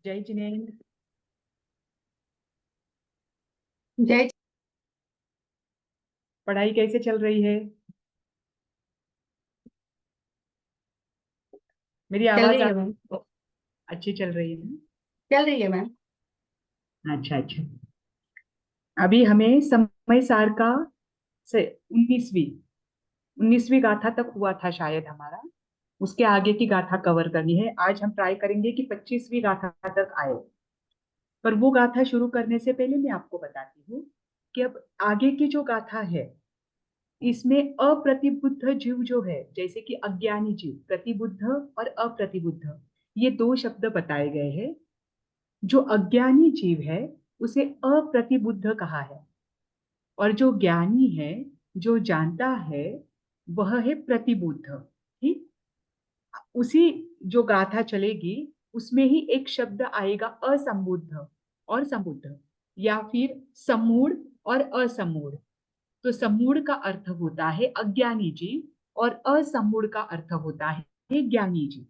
जय जिनेन्द्र। जय। पढ़ाई कैसे चल रही है? मेरी चल आवाज रही है मैम। अच्छी चल रही है चल रही है मैम। ना? अच्छा अच्छा। अभी हमें समय सार का से 19वीं 19वीं गाथा तक हुआ था शायद हमारा। उसके आगे की गाथा कवर करनी है। आज हम ट्राई करेंगे कि 25वीं गाथा तक आए। पर वो गाथा शुरू करने से पहले मैं आपको बताती हूँ कि अब आगे की जो गाथा है इसमें अप्रतिबुद्ध जीव जो है, जैसे कि अज्ञानी जीव, प्रतिबुद्ध और अप्रतिबुद्ध, ये दो शब्द बताए गए हैं। जो अज्ञानी जीव है उसे अप्रतिबुद्ध कहा है, और जो ज्ञानी है, जो जानता है, वह है प्रतिबुद्ध। ठीक। उसी जो गाथा चलेगी उसमें ही एक शब्द आएगा असंबुद्ध और संबुद्ध, या फिर समूढ़ और असमूढ़। तो समूढ़ का अर्थ होता है अज्ञानी जीव और असमूढ़ का अर्थ होता है ज्ञानी जीव।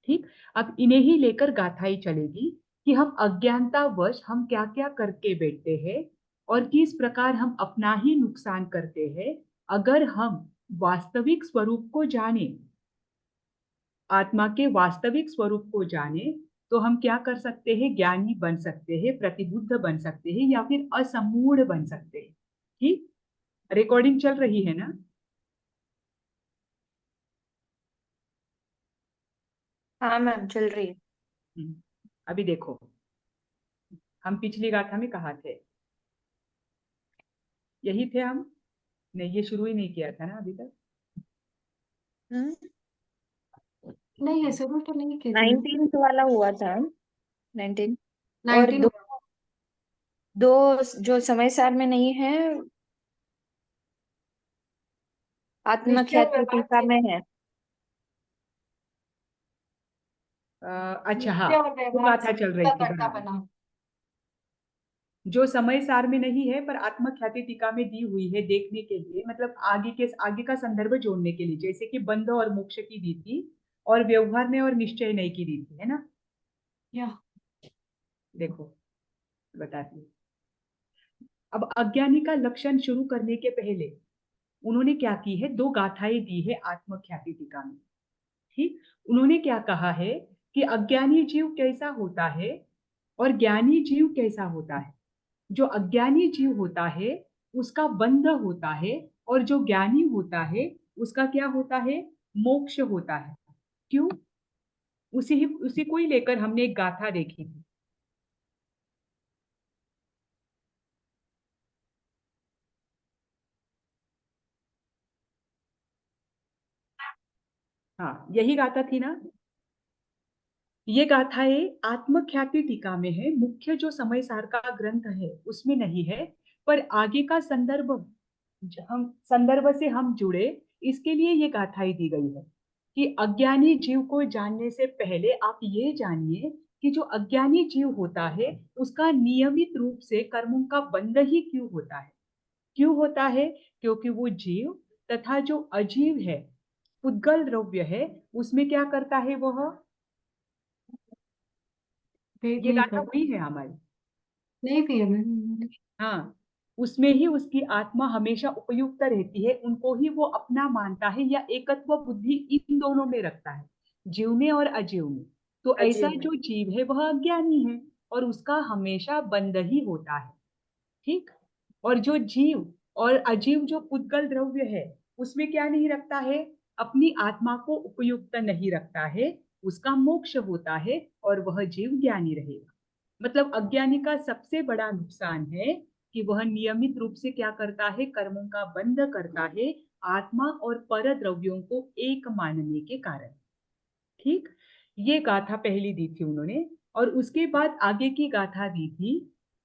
ठीक। अब इन्हें ही लेकर गाथाएं चलेगी कि हम अज्ञानतावश हम क्या क्या करके बैठते हैं और किस प्रकार हम अपना ही नुकसान करते हैं। अगर हम वास्तविक स्वरूप को जाने, आत्मा के वास्तविक स्वरूप को जाने, तो हम क्या कर सकते हैं? ज्ञानी बन सकते हैं, प्रतिबुद्ध बन सकते हैं, या फिर असमूढ़ बन सकते हैं। ठीक। रिकॉर्डिंग चल रही है ना? हाँ मैम, चल रही है। अभी देखो, हम पिछली गाथा में कहाँ थे? यही थे हम। नहीं, ये शुरू ही नहीं किया था ना अभी तक। हम्म। नहीं, ऐसे भी तो नहीं कहते मैम। 19 वाला हुआ था। 19। और 19 दो दो जो समय सार में नहीं है, निश्चय आत्मख्याति व्यवहार टीका से में है। अच्छा, हाँ। निश्चय और वो व्यवहार गाथा से चल रही का थी, कर्ता बराबर। बना। जो समय सार में नहीं है पर आत्मख्याति टीका में दी हुई है देखने के लिए, मतलब आगे का संदर्भ जोड़ने के लिए, जैसे कि बंध और मोक्ष की दी थी, और व्यवहार में और निश्चय नहीं की दी थी, है ना? या देखो, बताती हूँ। अब अज्ञानी का लक्षण शुरू करने के पहले उन्होंने क्या की है, दो गाथाएं दी है आत्मख्याति टीका में। ठीक। उन्होंने क्या कहा है कि अज्ञानी जीव कैसा होता है और ज्ञानी जीव कैसा होता है। जो अज्ञानी जीव होता है उसका बंध होता है, और जो ज्ञानी होता है उसका क्या होता है? मोक्ष होता है। क्यों? उसी को ही लेकर हमने एक गाथा देखी थी। हाँ, यही गाथा थी ना? ये गाथाएं आत्मख्याति टीका में है, मुख्य जो समय सार का ग्रंथ है उसमें नहीं है। पर आगे का संदर्भ, हम संदर्भ से हम जुड़े, इसके लिए ये गाथाएं दी गई है कि अज्ञानी जीव को जानने से पहले आप ये जानिए कि जो अज्ञानी जीव होता है उसका नियमित रूप से कर्मों का बंध ही क्यों होता है। क्यों होता है? क्योंकि वो जीव तथा जो अजीव है, पुद्गल द्रव्य है, उसमें क्या करता है वह? भेद ये नहीं गाथा कर हुई है हमारी। नहीं भी है मैम। हाँ। उसमें ही उसकी आत्मा हमेशा उपयुक्त रहती है, उनको ही वो अपना मानता है, या एकत्व बुद्धि इन दोनों में रखता है, जीव में और अजीव में। तो ऐसा अजीब में। जो जीव है वह अज्ञानी है, और उसका हमेशा बंध ही होता है। ठीक। और जो जीव और अजीव जो पुद्गल द्रव्य है, उसमें क्या नहीं रखता है? अपनी आत्मा को उपयुक्त नहीं रखता है, उसका मोक्ष होता है, और वह जीव ज्ञानी रहेगा। मतलब अज्ञानी का सबसे बड़ा नुकसान है कि वह नियमित रूप से क्या करता है? कर्मों का बंध करता है, आत्मा और पर द्रव्यों को एक मानने के कारण। ठीक। ये गाथा पहली दी थी उन्होंने। और उसके बाद आगे की गाथा दी थी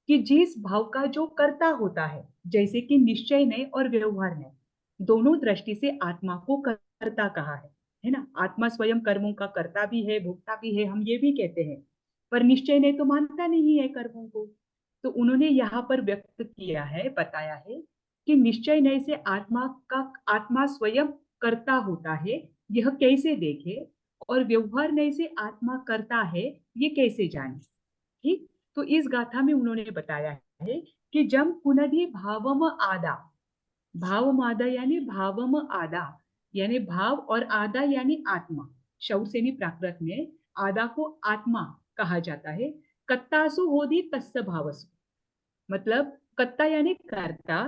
कि जिस भाव का जो कर्ता होता है, जैसे कि निश्चय ने और व्यवहार ने, दोनों दृष्टि से आत्मा को कर्ता कहा है ना? आत्मा स्वयं कर्मों का कर्ता भी है, भोक्ता भी है, हम ये भी कहते हैं। पर निश्चय ने तो मानता नहीं है कर्मों को। तो उन्होंने यहाँ पर व्यक्त किया है, बताया है कि निश्चय नय से आत्मा स्वयं कर्ता होता है, यह कैसे देखे, और व्यवहार नय से आत्मा करता है, ये कैसे जाने। ठीक। तो इस गाथा में उन्होंने बताया है कि जम पुनरी भावम आदा, भावम आदा यानी भावम आदा, यानी भाव, और आदा यानी आत्मा। शौसेनी प्राकृत में आदा को आत्मा कहा जाता है। कत्तासु होदी तस्य भावसु, मतलब कत्ता यानी कर्ता,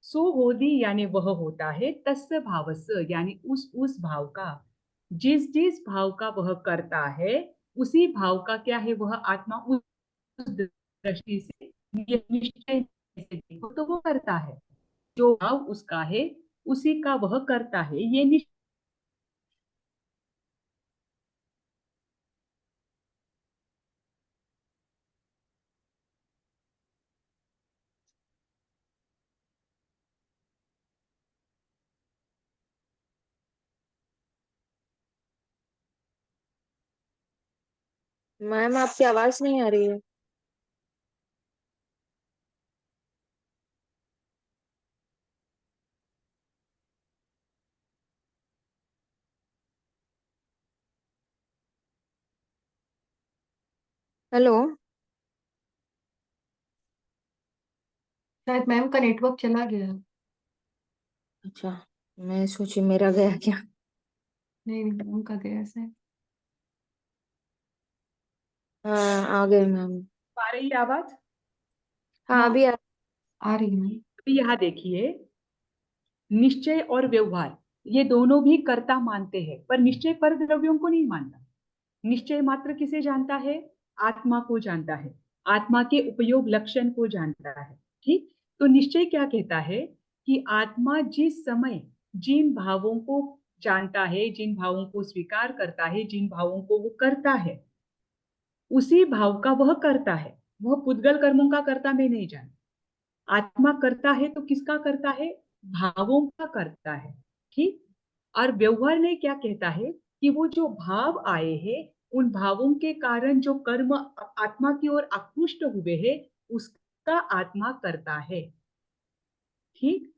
सो होदी यानी वह होता है, तस्य भावस यानी उस भाव का, जिस जिस भाव का वह करता है उसी भाव का क्या है, वह आत्मा। उस दृष्टि से ये निश्चय से देखो तो वो करता है, जो भाव उसका है उसी का वह करता है, ये निश्चय। मैम आपकी आवाज नहीं आ रही है। हेलो। शायद मैम का नेटवर्क चला गया है। अच्छा, मैं सोची मेरा गया क्या। नहीं नहीं, मैम का गया शायद। हाँ, आ गए मैम। आ रही है आवाज? हाँ, हाँ, अभी आ रही है मैम। अभी यहाँ देखिए, निश्चय और व्यवहार ये दोनों भी कर्ता मानते हैं, पर निश्चय पर द्रव्यों को नहीं मानता। निश्चय मात्र किसे जानता है? आत्मा को जानता है, आत्मा के उपयोग लक्षण को जानता है। ठीक। तो निश्चय क्या कहता है कि आत्मा जिस समय जिन भावों को जानता है, जिन भावों को स्वीकार करता है, जिन भावों को वो करता है, उसी भाव का वह करता है। वह पुद्गल कर्मों का करता मैं नहीं जानता। आत्मा करता है तो किसका करता है? भावों का करता है। ठीक। और व्यवहार में क्या कहता है कि वो जो भाव आए हैं, उन भावों के कारण जो कर्म आत्मा की ओर आकृष्ट हुए हैं, उसका आत्मा करता है। ठीक।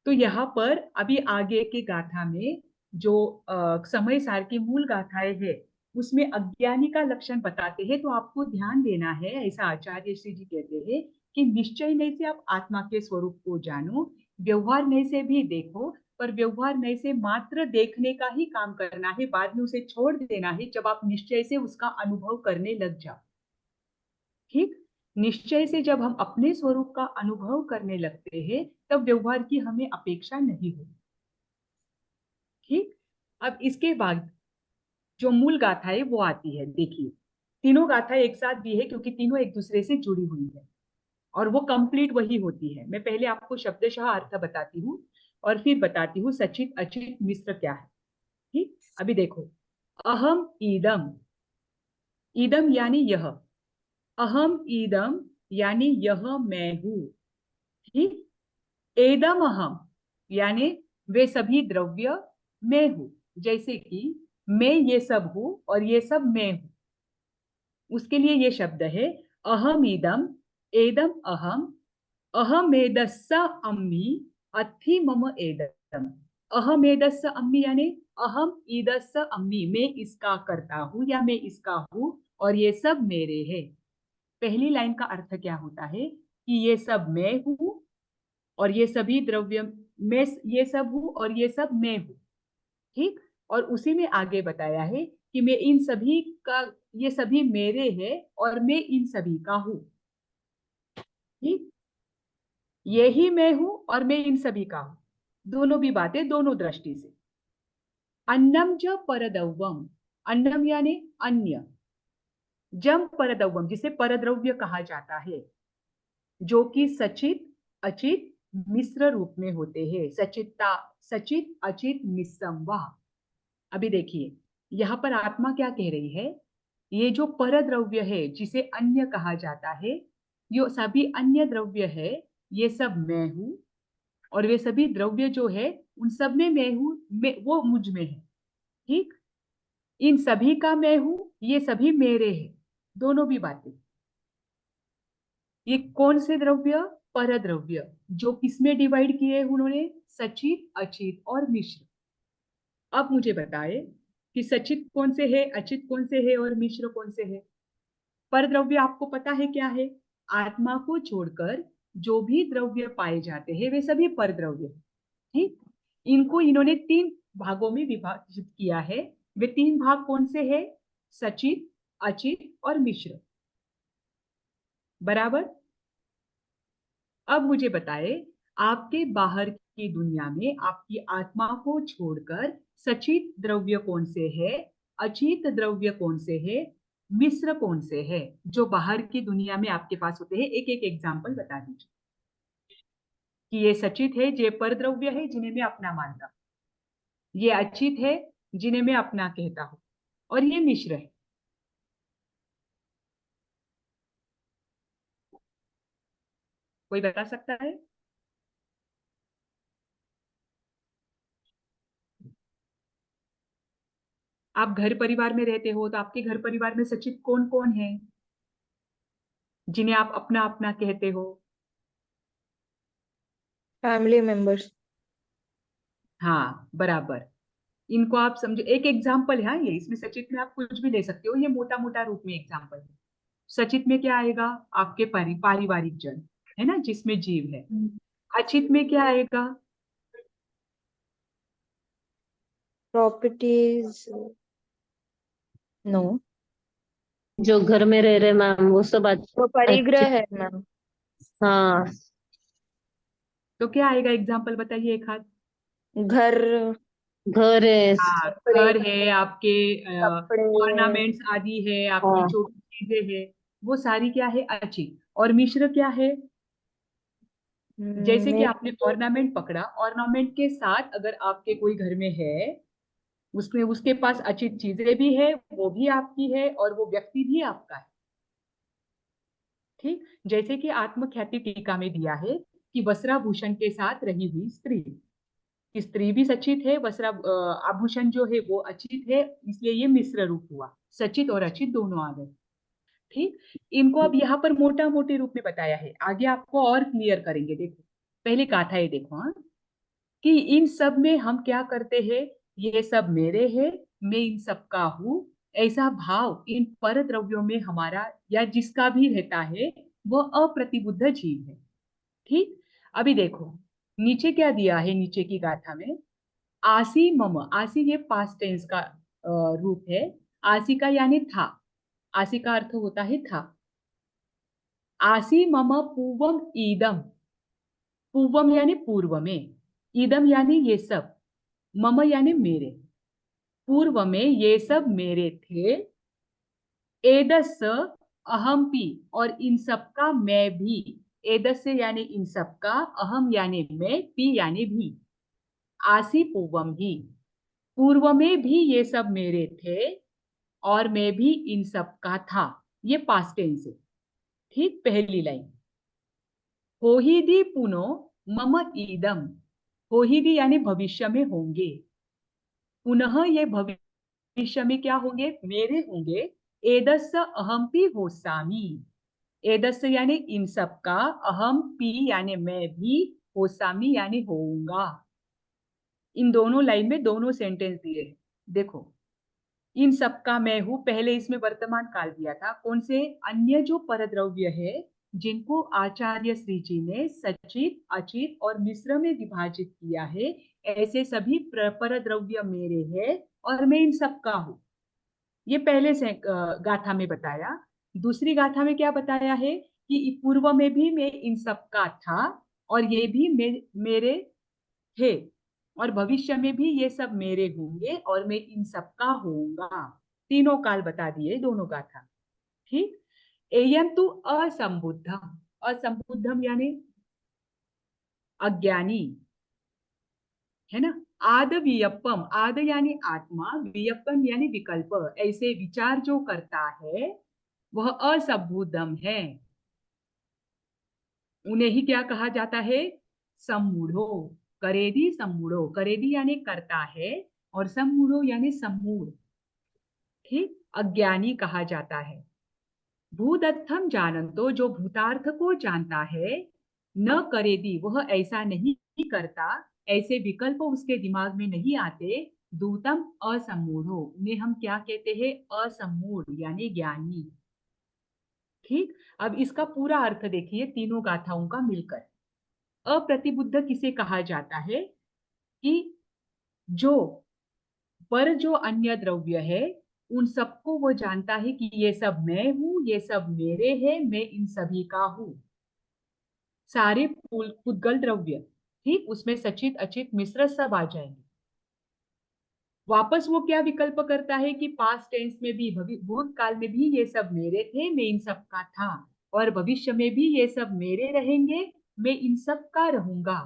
तो यहाँ पर अभी आगे की गाथा में जो समय सार की मूल गाथाएं है, उसमें अज्ञानी का लक्षण बताते हैं। तो आपको ध्यान देना है, ऐसा आचार्य श्री जी कहते हैं कि निश्चय नहीं से आप आत्मा के स्वरूप को जानो, व्यवहार नहीं से भी देखो, पर व्यवहार नहीं से मात्र देखने का ही काम करना है, बाद में उसे छोड़ देना है जब आप निश्चय से उसका अनुभव करने लग जाओ। ठीक। निश्चय से जब हम अपने स्वरूप का अनुभव करने लगते हैं, तब व्यवहार की हमें अपेक्षा नहीं होती। ठीक। अब इसके बाद जो मूल गाथा है वो आती है। देखिए, तीनों गाथा एक साथ दी है क्योंकि तीनों एक दूसरे से जुड़ी हुई है, और वो कंप्लीट वही होती है। मैं पहले आपको शब्दशः अर्थ बताती हूँ और फिर बताती हूँ सचित अचित मिश्र क्या है। ठीक। अभी देखो, अहम ईदम, ईदम यानी यह, अहम ईदम यानी यह मैं हूं। ठीक। एदम अहम यानी वे सभी द्रव्य मैं हूं, जैसे कि मैं ये सब हूं और ये सब मैं हूं। उसके लिए ये शब्द है अहम इदम, एदम अहम, अहमेदस्य अम्मी, अथि मम एदम। अहमेदस्य अम्मी यानी अहम ईदस्य अम्मी, मैं इसका करता हूं या मैं इसका हूं और ये सब मेरे हैं। पहली लाइन का अर्थ क्या होता है कि ये सब मैं हूं और ये सभी द्रव्य, मैं ये सब हूं और ये सब मैं हूं। ठीक। और उसी में आगे बताया है कि मैं इन सभी का, ये सभी मेरे हैं और मैं इन सभी का हूं। ठीक। ये ही मैं हूं और मैं इन सभी का हूं, दोनों भी बातें दोनों दृष्टि से। अन्नम च परद्रव्यम, अन्नम यानी अन्य, जम परद्रव्यम जिसे परद्रव्य कहा जाता है, जो कि सचित अचित मिश्र रूप में होते हैं। सचिता, सचित अचित मिश्रम वह। अभी देखिए, यहाँ पर आत्मा क्या कह रही है, ये जो पर द्रव्य है जिसे अन्य कहा जाता है, ये सभी अन्य द्रव्य है, ये सब मैं हूं, और वे सभी द्रव्य जो है उन सब में मैं हूं, मैं वो मुझ में है। ठीक। इन सभी का मैं हूं, ये सभी मेरे हैं, दोनों भी बातें। ये कौन से द्रव्य? पर द्रव्य, जो किसमें डिवाइड किए उन्होंने? सचित अचित और मिश्र। अब मुझे बताए कि सचित कौन से है, अचित कौन से है और मिश्र कौन से है। परद्रव्य आपको पता है क्या है? आत्मा को छोड़कर जो भी द्रव्य पाए जाते हैं वे सभी परद्रव्य हैं। ठीक, इनको इन्होंने तीन भागों में विभाजित किया है। वे तीन भाग कौन से हैं? सचित, अचित और मिश्र। बराबर। अब मुझे बताए, आपके बाहर की दुनिया में आपकी आत्मा को छोड़कर सचित द्रव्य कौन से है, अचित द्रव्य कौन से है, मिश्र कौन से है? जो बाहर की दुनिया में आपके पास होते हैं, एक एक एग्जाम्पल बता दीजिए कि ये सचित है, ये पर द्रव्य है जिन्हें मैं अपना मानता हूं, ये अचित है जिन्हें मैं अपना कहता हूं, और ये मिश्र है। कोई बता सकता है? आप घर परिवार में रहते हो तो आपके घर परिवार में सचित कौन कौन है जिन्हें आप अपना अपना कहते हो? Family members. हाँ, बराबर। इनको आप समझो, एक एग्जाम्पल है। हाँ, ये इसमें सचित में आप कुछ भी ले सकते हो, ये मोटा मोटा रूप में एग्जाम्पल है। सचित में क्या आएगा? आपके पारिवारिक जन, है ना, जिसमें जीव है। अचित में क्या आएगा? प्रॉपर्टीज। नो। जो घर में रह रहे मैम वो सब वो अच्छे। परिग्रह है मैम। हाँ। तो क्या आएगा? एग्जाम्पल बताइए एक हाथ। घर। घर है। हाँ, कपड़े। घर है आपके, कपड़े। ऑर्नामेंट्स आदि है आपकी, हाँ। छोटी चीजें है, वो सारी क्या है? अचित। और मिश्र क्या है? जैसे कि में आपने ऑर्नामेंट पकड़ा, ऑर्नामेंट के साथ अगर आपके कोई घर में है, उसमें उसके पास अचित चीजें भी है, वो भी आपकी है, और वो व्यक्ति भी आपका है। ठीक, जैसे कि आत्मख्याति टीका में दिया है कि वस्त्राभूषण के साथ रही हुई स्त्री, स्त्री भी सचित है, आभूषण जो है वो अचित है, इसलिए ये मिश्र रूप हुआ, सचित और अचित दोनों आ गए। ठीक, इनको अब यहाँ पर मोटा मोटे रूप में बताया है, आगे आपको और क्लियर करेंगे। देखो, पहले गाथा ये देखो। हाँ, कि इन सब में हम क्या करते हैं? ये सब मेरे हैं, मैं इन सब का हूं, ऐसा भाव इन पर द्रव्यों में हमारा या जिसका भी रहता है वो अप्रतिबुद्ध जीव है। ठीक, अभी देखो नीचे क्या दिया है, नीचे की गाथा में, आसी मम, आसी ये पास्ट टेंस का रूप है। आसी का यानी था, आसी का अर्थ होता है था। आसी मम पूवम ईदम, पूवम यानी पूर्व में, ईदम यानी ये सब, मम यानी मेरे, पूर्व में ये सब मेरे थे। एदस अहमपि, और इन सब का मैं भी। एदस यानी इन सब का, अहम यानी मैं, पी यानी भी। आसी पूर्वम ही, पूर्व में भी ये सब मेरे थे और मैं भी इन सब का था। ये पास्ट टेंस है। ठीक, पहली लाइन, होहिदी पुनो मम ईदम, होहिदी यानी भविष्य में होंगे, पुनः ये भविष्य में क्या होंगे? मेरे होंगे। एदस्य अहमपि होसामी, एदस्य यानी इन सब का, अहम पी यानी मैं भी, होसामी यानी होऊंगा। इन दोनों लाइन में दोनों सेंटेंस दिए हैं। देखो, इन सबका मैं हूं, पहले इसमें वर्तमान काल दिया था। कौन से? अन्य जो परद्रव्य है जिनको आचार्य श्री जी ने सचित, अचित और मिश्र में विभाजित किया है, ऐसे सभी परद्रव्य मेरे हैं और मैं इन सबका हूं। ये पहले से गाथा में बताया। दूसरी गाथा में क्या बताया है कि पूर्व में भी मैं इन सबका था और ये भी मेरे थे, और भविष्य में भी ये सब मेरे होंगे और मैं इन सब का होऊंगा। तीनों काल बता दिए दोनों गाथा। ठीक, एयम तु असंबुद्धम, असंबुद्धम यानी अज्ञानी, है ना। आद वियप्पम, आद यानी आत्मा, वियप्पम यानी विकल्प, ऐसे विचार जो करता है वह असंबुद्धम है। उन्हें ही क्या कहा जाता है? सम्मूढ़ो, करेदी सम्मूढ़ो, करेदी यानी करता है और सम्मूढ़ो यानी सम्मूढ़। ठीक, अज्ञानी कहा जाता है। भूदत्थम जानंतो, जो भूतार्थ को जानता है, न करेदी वह ऐसा नहीं करता, ऐसे विकल्प उसके दिमाग में नहीं आते। दूतम असम्मूढ़ो, उन्हें हम क्या कहते हैं? असम्मूढ़ यानी ज्ञानी। ठीक, अब इसका पूरा अर्थ देखिए तीनों गाथाओं का मिलकर। अप्रतिबुद्ध किसे कहा जाता है कि जो पर जो अन्य द्रव्य है उन सबको वो जानता है कि ये सब मैं हूं, ये सब मेरे हैं, मैं इन सभी का हूं। सारे पुद्गल द्रव्य, ठीक, उसमें सचित अचित मिश्र सब आ जाएंगे। वापस वो क्या विकल्प करता है कि पास्ट टेंस में भी, भूतकाल में भी ये सब मेरे थे, मैं इन सब का था, और भविष्य में भी ये सब मेरे रहेंगे, मैं इन सब का रहूंगा।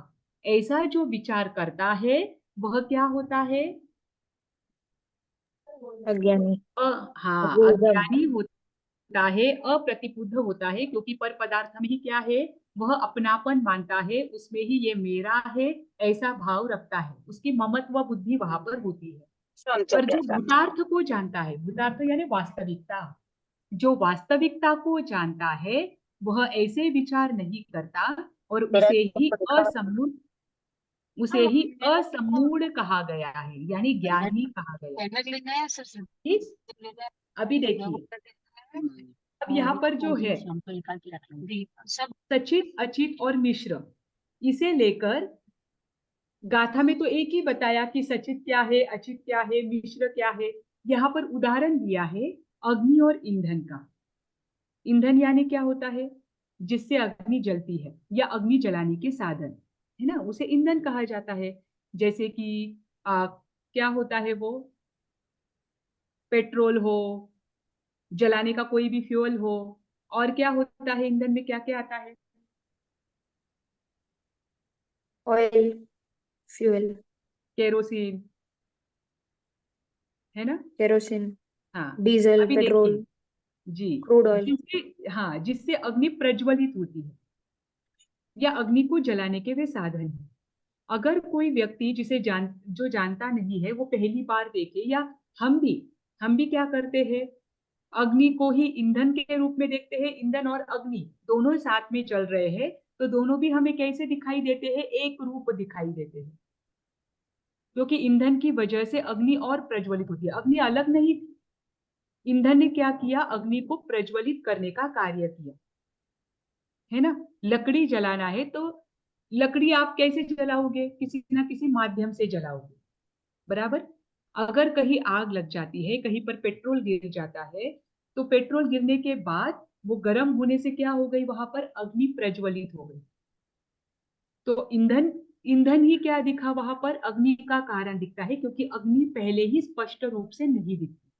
ऐसा जो विचार करता है वह क्या होता है? अज्ञानी। हाँ, अबूझ। अज्ञानी होता है, अप्रतिबुद्ध होता है, क्योंकि पर पदार्थ में ही क्या है, वह अपनापन मानता है, उसमें ही ये मेरा है ऐसा भाव रखता है, उसकी ममत्व बुद्धि वहां पर होती है। समझ पर गया जो समझ। भूतार्थ को जानता है, भूतार्थ यानी वास्तविकता, जो वास्तविकता को जानता है वह ऐसे विचार नहीं करता, और उसे ही असम्मूढ़ कहा गया है, यानी ज्ञानी कहा गया है। ठीक, अभी देखिए, अब यहाँ पर जो है सचित अचित और मिश्र, इसे लेकर गाथा में तो एक ही बताया कि सचित क्या है, अचित क्या है, मिश्र क्या है। यहाँ पर उदाहरण दिया है अग्नि और ईंधन का। ईंधन यानी क्या होता है? जिससे अग्नि जलती है, या अग्नि जलाने के साधन, है ना, उसे ईंधन कहा जाता है। जैसे कि क्या होता है वो, पेट्रोल हो, जलाने का कोई भी फ्यूल हो। और क्या होता है ईंधन में, क्या क्या आता है? ऑयल, फ्यूल, केरोसिन, है ना। केरोसिन, हाँ, डीजल, अभी पेट्रोल, देखिए जी, क्रूड ऑयल। जिससे, हाँ, जिससे अग्नि प्रज्वलित होती है, या अग्नि को जलाने के वे साधन है। अगर कोई व्यक्ति जो जानता नहीं है, वो पहली बार देखे, या हम भी हम भी क्या करते हैं, अग्नि को ही ईंधन के रूप में देखते हैं। ईंधन और अग्नि दोनों साथ में चल रहे हैं, तो दोनों भी हमें कैसे दिखाई देते हैं? एक रूप दिखाई देते हैं, क्योंकि ईंधन की वजह से अग्नि और प्रज्वलित होती है। अग्नि अलग नहीं थी, ईंधन ने क्या किया, अग्नि को प्रज्वलित करने का कार्य किया, है ना। लकड़ी जलाना है तो लकड़ी आप कैसे जलाओगे? किसी ना किसी माध्यम से जलाओगे, बराबर। अगर कहीं आग लग जाती है, कहीं पर पेट्रोल गिर जाता है, तो पेट्रोल गिरने के बाद वो गर्म होने से क्या हो गई, वहां पर अग्नि प्रज्वलित हो गई। तो ईंधन ईंधन ही क्या दिखा वहां पर? अग्नि का कारण दिखता है, क्योंकि अग्नि पहले ही स्पष्ट रूप से नहीं दिखती।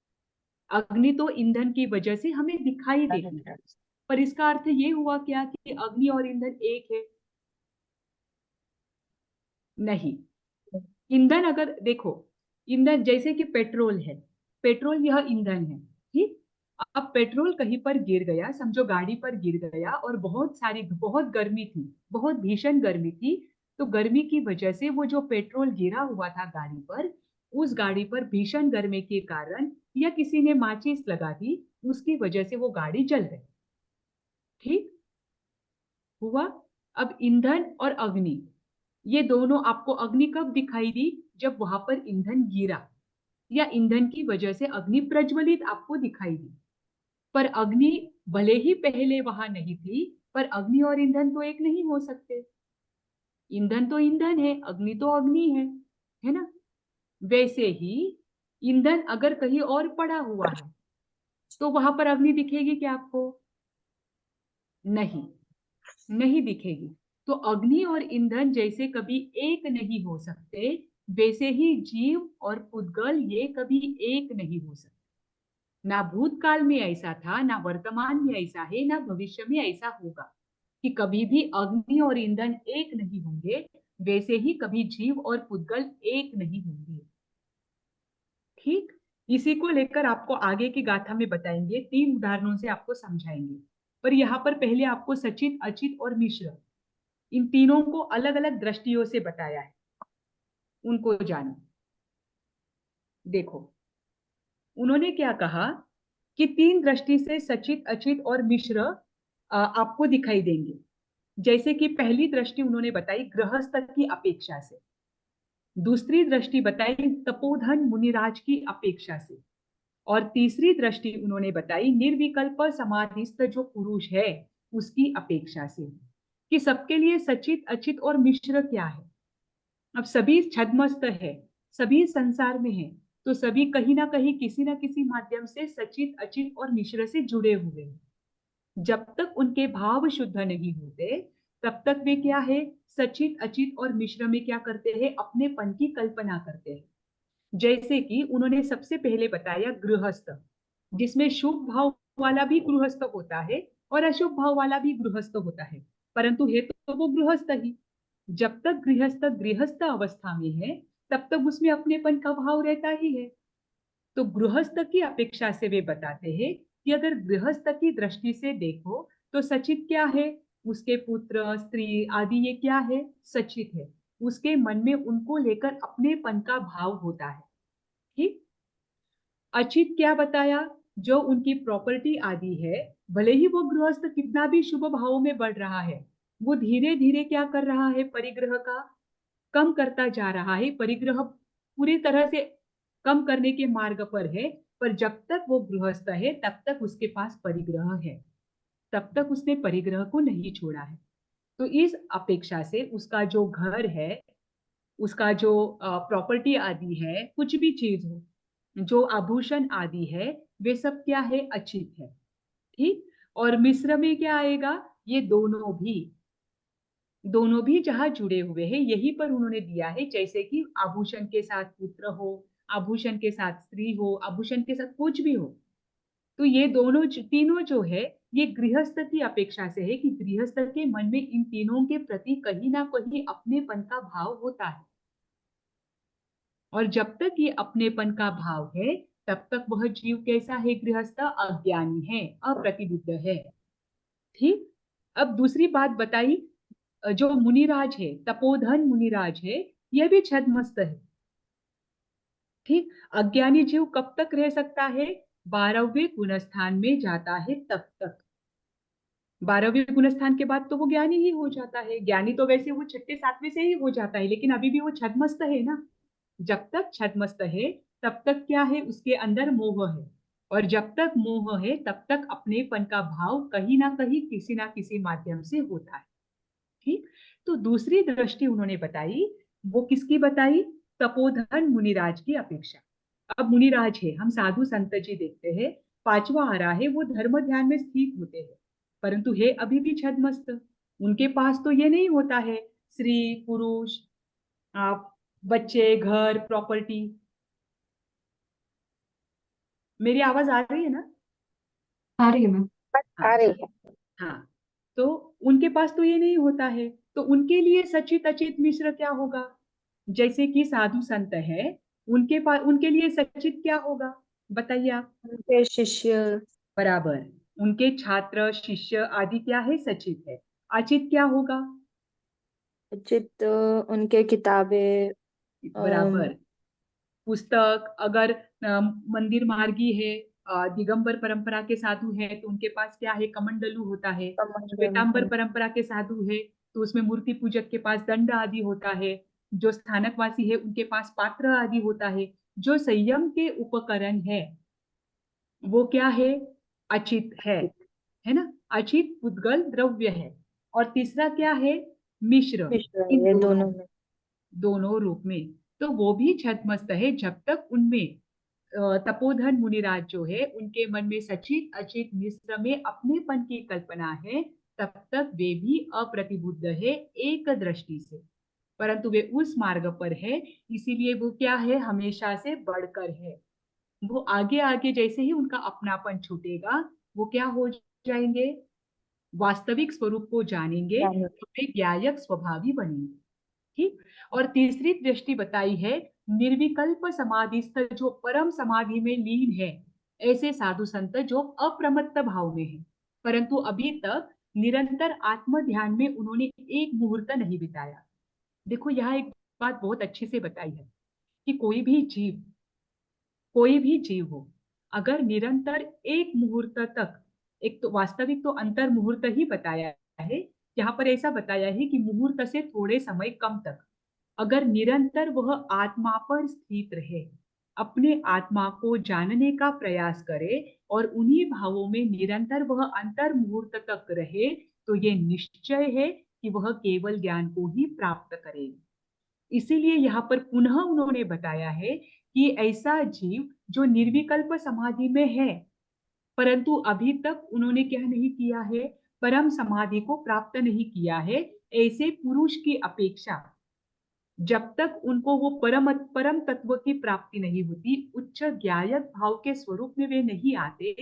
अग्नि तो ईंधन की वजह से हमें दिखाई देती है। पर इसका अर्थ ये हुआ क्या कि अग्नि और ईंधन एक है? नहीं। ईंधन अगर देखो, ईंधन जैसे कि पेट्रोल है, पेट्रोल यह ईंधन है, ठीक। अब पेट्रोल कहीं पर गिर गया, समझो गाड़ी पर गिर गया, और बहुत गर्मी थी, बहुत भीषण गर्मी थी। तो गर्मी की वजह से वो जो पेट्रोल गिरा हुआ था गाड़ी पर, उस गाड़ी पर भीषण गर्मी के कारण, या किसी ने माचिस लगा दी, उसकी वजह से वो गाड़ी जल गई, ठीक हुआ। अब ईंधन और अग्नि, ये दोनों आपको, अग्नि कब दिखाई दी? जब वहां पर ईंधन गिरा, या ईंधन की वजह से अग्नि प्रज्वलित आपको दिखाई दी। पर अग्नि भले ही पहले वहां नहीं थी, पर अग्नि और ईंधन तो एक नहीं हो सकते। ईंधन तो ईंधन है, अग्नि तो अग्नि है ना। वैसे ही ईंधन अगर कहीं और पड़ा हुआ है, तो वहां पर अग्नि दिखेगी क्या आपको? नहीं, नहीं दिखेगी। तो अग्नि और ईंधन जैसे कभी एक नहीं हो सकते, वैसे ही जीव और पुद्गल ये कभी एक नहीं हो सकते। ना भूतकाल में ऐसा था, ना वर्तमान में ऐसा है, ना भविष्य में ऐसा होगा कि कभी भी अग्नि और ईंधन एक नहीं होंगे। वैसे ही कभी जीव और पुद्गल एक नहीं होंगे, ठीक। इसी को लेकर आपको आगे की गाथा में बताएंगे, 3 उदाहरणों से आपको समझाएंगे। पर यहाँ पर पहले आपको सचित अचित और मिश्र, इन तीनों को अलग अलग दृष्टियों से बताया है, उनको जानो। देखो, उन्होंने क्या कहा कि 3 दृष्टि से सचित अचित और मिश्र आपको दिखाई देंगे। जैसे कि पहली दृष्टि उन्होंने बताई गृहस्थ की अपेक्षा से, दूसरी दृष्टि बताई तपोधन मुनिराज की अपेक्षा से, और तीसरी दृष्टि उन्होंने बताई निर्विकल्प समाधिस्थ जो पुरुष है उसकी अपेक्षा से, कि सबके लिए सचित अचित और मिश्र क्या है। अब सभी छद्मस्त है, सभी संसार में है, तो सभी कहीं ना कहीं किसी ना किसी माध्यम से सचित अचित और मिश्र से जुड़े हुए हैं। जब तक उनके भाव शुद्ध नहीं होते तब तक वे क्या है, सचित अचित और मिश्र में क्या करते हैं, अपनेपन की कल्पना करते हैं। जैसे कि उन्होंने सबसे पहले बताया गृहस्थ, जिसमें शुभ भाव वाला भी गृहस्थ होता है और अशुभ भाव वाला भी गृहस्थ होता है, परंतु है तो वो गृहस्थ ही। जब तक गृहस्थ गृहस्थ अवस्था में है तब तक उसमें अपनेपन का भाव रहता ही है। तो गृहस्थ की अपेक्षा से वे बताते हैं कि अगर गृहस्थ की दृष्टि से देखो तो सचित क्या है, उसके पुत्र स्त्री आदि ये क्या है, सचित है। उसके मन में उनको लेकर अपनेपन का भाव होता है। ठीक। अचित क्या बताया, जो उनकी प्रॉपर्टी आदि है, भले ही वो गृहस्थ कितना भी शुभ भावों में बढ़ रहा है, वो धीरे धीरे क्या कर रहा है, परिग्रह का कम करता जा रहा है। परिग्रह पूरी तरह से कम करने के मार्ग पर है, पर जब तक वो गृहस्थ है तब तक उसके पास परिग्रह है, तब तक उसने परिग्रह को नहीं छोड़ा है। तो इस अपेक्षा से उसका जो घर है, उसका जो प्रॉपर्टी आदि है, कुछ भी चीज हो, जो आभूषण आदि है, वे सब क्या है, अचित है। ठीक। और मिश्र में क्या आएगा, ये दोनों भी जहां जुड़े हुए हैं यही पर उन्होंने दिया है। जैसे कि आभूषण के साथ पुत्र हो, आभूषण के साथ स्त्री हो, आभूषण के साथ कुछ भी हो, तो ये दोनों तीनों जो है ये गृहस्थ की अपेक्षा से है कि गृहस्थ के मन में इन तीनों के प्रति कहीं ना कहीं अपनेपन का भाव होता है। और जब तक ये अपनेपन का भाव है तब तक वह जीव कैसा है, गृहस्थ अज्ञानी है, अप्रतिबुद्ध है। ठीक। अब दूसरी बात बताई, जो मुनिराज है, तपोधन मुनिराज है, यह भी छद्मस्त है। ठीक। अज्ञानी जीव कब तक रह सकता है, 12वें गुणस्थान में जाता है तब तक। 12वें गुणस्थान के बाद तो वो ज्ञानी ही हो जाता है। ज्ञानी तो वैसे वो 6ठे 7वें से ही हो जाता है, लेकिन अभी भी वो छद्मस्त है ना। जब तक छद्मस्त है तब तक क्या है, उसके अंदर मोह है। और जब तक मोह है तब तक अपनेपन का भाव कहीं ना कहीं किसी ना किसी माध्यम से होता है। ठीक। तो दूसरी दृष्टि उन्होंने बताई, वो किसकी बताई, तपोधन मुनिराज की अपेक्षा। अब मुनिराज है, हम साधु संत जी देखते हैं, 5वां आ रहा है, वो धर्म ध्यान में स्थित होते हैं, परंतु है अभी भी छद्मस्त। उनके पास तो ये नहीं होता है, स्त्री पुरुष, आप बच्चे, घर, प्रॉपर्टी। मेरी आवाज आ रही है ना? आ रही है मैम। हाँ। आ रही है। हाँ। तो उनके पास तो ये नहीं होता है, तो उनके लिए सचित अचित मिश्र क्या होगा। जैसे कि साधु संत है, उनके पास उनके लिए सचित क्या होगा, बताइए आप। उनके शिष्य बराबर। उनके छात्र शिष्य आदि क्या है, सचित है। अचित क्या होगा, उचित उनके किताबें बराबर। अम, पुस्तक, अगर मंदिर मार्गी है, दिगंबर परंपरा के साधु है तो उनके पास क्या है, कमंडलू होता है। श्वेतांबर परंपरा के साधु है तो उसमें मूर्ति पूजक के पास दंड आदि होता है। जो स्थानकवासी है उनके पास पात्र आदि होता है। जो संयम के उपकरण है वो क्या है, अचित है ना। अचित पुद्गल द्रव्य है। और तीसरा क्या है, मिश्र। मिश्र इन ये दोनों दोनों में। दोनों रूप में, तो वो भी छद्मस्त है जब तक उनमें तपोधन मुनिराज जो है उनके मन में सचित अचित मिश्र में अपनेपन की कल्पना है, तब तक वे भी अप्रतिबुद्ध है एक दृष्टि से। परंतु वे उस मार्ग पर है, इसीलिए वो क्या है, हमेशा से बढ़कर है। वो आगे आगे जैसे ही उनका अपनापन छूटेगा वो क्या हो जाएंगे, वास्तविक स्वरूप को जानेंगे, जाने तो वे ज्ञायक स्वभावी बनेंगे। ठीक। और तीसरी दृष्टि बताई है, निर्विकल्प समाधिस्थ जो परम समाधि में लीन है, ऐसे साधु संत जो अप्रमत्त भाव में है, परंतु अभी तक निरंतर आत्म ध्यान में उन्होंने एक मुहूर्त नहीं बिताया। देखो यहाँ एक बात बहुत अच्छे से बताई है कि कोई भी जीव हो, अगर निरंतर एक मुहूर्त तक, एक तो वास्तविक तो अंतर मुहूर्त ही बताया है, यहाँ पर ऐसा बताया है कि मुहूर्त से थोड़े समय कम तक अगर निरंतर वह आत्मा पर स्थित रहे, अपने आत्मा को जानने का प्रयास करे और उन्हीं भावों में निरंतर वह अंतर मुहूर्त तक रहे, तो ये निश्चय है कि वह केवल ज्ञान को ही प्राप्त करेगा। इसीलिए यहाँ पर पुनः उन्होंने बताया है कि ऐसा जीव जो निर्विकल्प समाधि में है, परंतु अभी तक उन्होंने क्या नहीं किया है, परम समाधि को प्राप्त नहीं किया है, ऐसे पुरुष की अपेक्षा जब तक उनको वो परम परम तत्व की प्राप्ति नहीं होती, उच्च ज्ञायक भाव के स्वरूप में वे नहीं आते,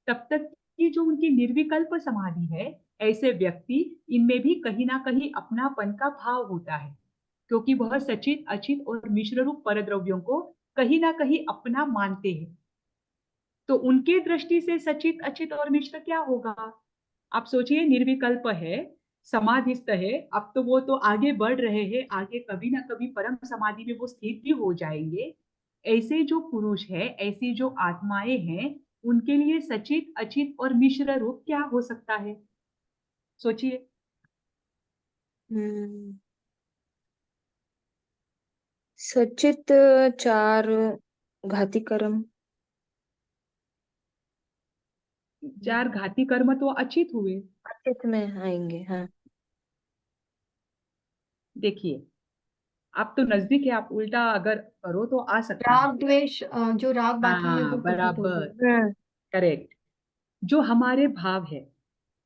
तब तक की जो उनकी निर्विकल्प समाधि है, ऐसे व्यक्ति इनमें भी कहीं ना कहीं अपनापन का भाव होता है, क्योंकि वह सचित अचित और मिश्र रूप परद्रव्यों को कहीं ना कहीं अपना मानते हैं। तो उनके दृष्टि से सचित अचित और मिश्र क्या होगा? आप सोचिए, निर्विकल्प है, समाधिस्थ है, अब तो वो तो आगे बढ़ रहे हैं, आगे कभी ना कभी परम समाधि में वो स्थित भी हो जाएंगे। ऐसे जो पुरुष है, ऐसी जो आत्माएं हैं, उनके लिए सचित अचित और मिश्र रूप क्या हो सकता है? सोचिए। हम्म, सचित चार घाती कर्म। चार घाती कर्म तो अचित हुए। अचित में आएंगे, हाँ। देखिए, आप तो नजदीक है, आप उल्टा अगर करो तो आ सकता है। राग द्वेष, जो राग बाधा है हाँ, वो प्रकट बराबर, होगी। हाँ, करेक्ट। जो हमारे भाव है,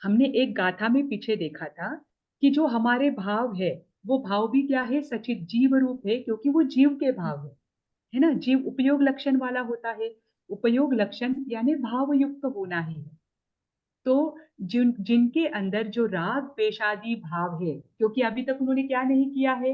हमने एक गाथा में पीछे देखा था कि जो हमारे भाव है, वो भाव भी क्या है? सचित जीव रूप है, क्योंकि वो जीव के भाव है ना? जीव उपयोग लक्षण वाला होता है। उपयोग लक्षण यानी भाव युक्त होना ही है। तो जिनके अंदर जो राग पेशादी भाव है, क्योंकि अभी तक उन्होंने क्या नहीं किया है?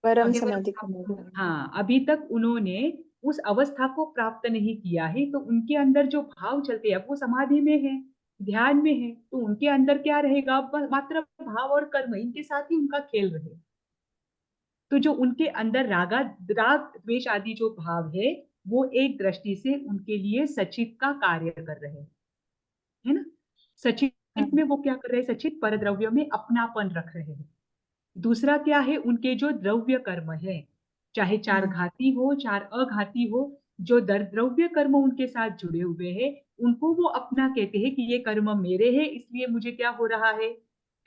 परम अगर समाधि को मिला। हाँ, अभी तक उन्होंने उस अवस्था को प्राप्त नहीं किया है, तो उनके अंदर जो भाव चलते हैं, अब वो समाधि में है, ध्यान में है, तो उनके अंदर क्या रहेगा? मात्र भाव और कर्म, इनके साथ ही उनका खेल रहे। तो जो उनके अंदर राग द्वेष आदि जो भाव है, वो एक दृष्टि से उनके लिए सचित का कार्य कर रहे हैं, है ना? हाँ, सचित में वो क्या कर रहे हैं? सचित परद्रव्यों में अपनापन रख रहे हैं। दूसरा क्या है? उनके जो द्रव्य कर्म है, चाहे चार घाती हो चार अघाती हो, जो द्रव्य कर्म उनके साथ जुड़े हुए हैं, उनको वो अपना कहते हैं कि ये कर्म मेरे हैं, इसलिए मुझे क्या हो रहा है?